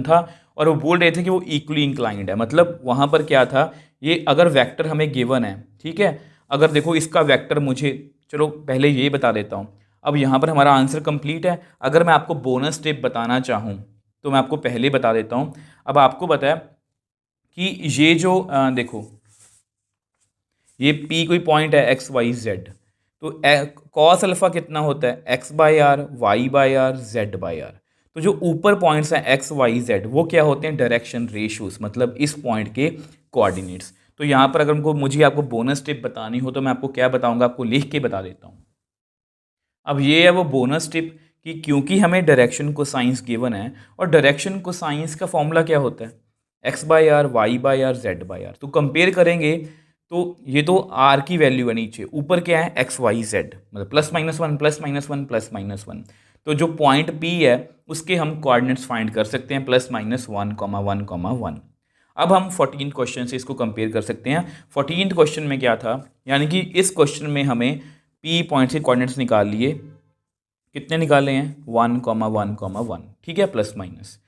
था, और वो बोल रहे थे कि वो इक्वली इंक्लाइंड है। मतलब वहाँ पर क्या था, ये अगर वेक्टर हमें गिवन है, ठीक है, अगर देखो इसका वेक्टर मुझे, चलो पहले ये बता देता हूँ। अब यहाँ पर हमारा आंसर कंप्लीट है। अगर मैं आपको बोनस टिप बताना चाहूँ तो मैं आपको पहले बता देता हूँ। अब आपको पता है कि ये जो देखो ये P कोई पॉइंट है XYZ, तो कॉस अल्फा कितना होता है, x/r, y/r, z/r। तो जो ऊपर पॉइंट्स हैं XYZ वो क्या होते हैं, डायरेक्शन रेशियोज, मतलब इस पॉइंट के कोऑर्डिनेट्स। तो यहाँ पर अगर मुझे आपको बोनस टिप बतानी हो तो मैं आपको क्या बताऊंगा, आपको लिख के बता देता हूँ। अब ये है वो बोनस टिप कि क्योंकि हमें डायरेक्शन को साइंस गिवन है, और डायरेक्शन को साइंस का फॉर्मूला क्या होता है, x/r, y/r, z/r। तो कंपेयर करेंगे तो ये तो r की वैल्यू है नीचे, ऊपर क्या है XYZ, मतलब +-1 +-1 +-1। तो जो पॉइंट P है उसके हम कोऑर्डिनेट्स फाइंड कर सकते हैं, +-1, 1, 1। अब हम 14 क्वेश्चन से इसको कंपेयर कर सकते हैं। 14 क्वेश्चन में क्या था, यानी कि इस क्वेश्चन में हमें P पॉइंट से कोऑर्डिनेट्स निकाल लिए, कितने निकाले हैं, 1, 1, 1, ठीक है, प्लस माइनस।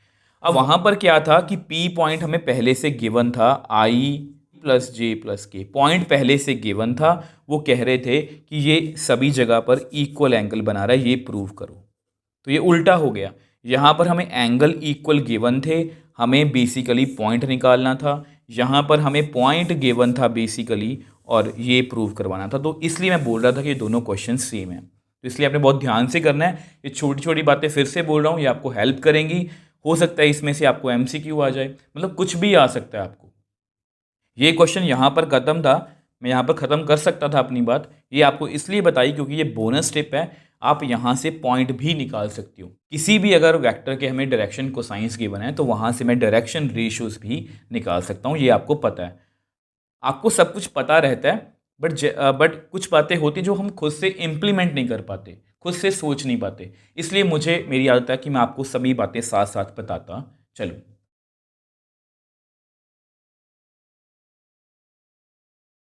अब वहाँ पर क्या था कि P पॉइंट हमें पहले से गिवन था, I + J + K पॉइंट पहले से गिवन था। वो कह रहे थे कि ये सभी जगह पर इक्वल एंगल बना रहा है, ये प्रूव करो। तो ये उल्टा हो गया, यहाँ पर हमें एंगल इक्वल गिवन थे, हमें बेसिकली पॉइंट निकालना था। यहाँ पर हमें पॉइंट गिवन था बेसिकली, और ये प्रूव करवाना था। तो इसलिए मैं बोल रहा था कि ये दोनों क्वेश्चन सेम है। तो इसलिए आपने बहुत ध्यान से करना है। ये छोटी छोटी बातें फिर से बोल रहा हूँ, ये आपको हेल्प करेंगी। हो सकता है इसमें से आपको MCQ आ जाए, मतलब कुछ भी आ सकता है आपको। ये क्वेश्चन यहाँ पर ख़त्म था, मैं यहाँ पर ख़त्म कर सकता था अपनी बात। ये आपको इसलिए बताई क्योंकि ये बोनस टिप है, आप यहाँ से पॉइंट भी निकाल सकती हो। किसी भी अगर वेक्टर के हमें डायरेक्शन को साइंस गिवन है तो वहाँ से मैं डायरेक्शन रेशियोज भी निकाल सकता हूँ, ये आपको पता है। आपको सब कुछ पता रहता है बट कुछ बातें होती जो हम खुद से इम्प्लीमेंट नहीं कर पाते, खुद से सोच नहीं पाते। इसलिए मुझे मेरी आदत है कि मैं आपको सभी बातें साथ साथ बताता चलूँ।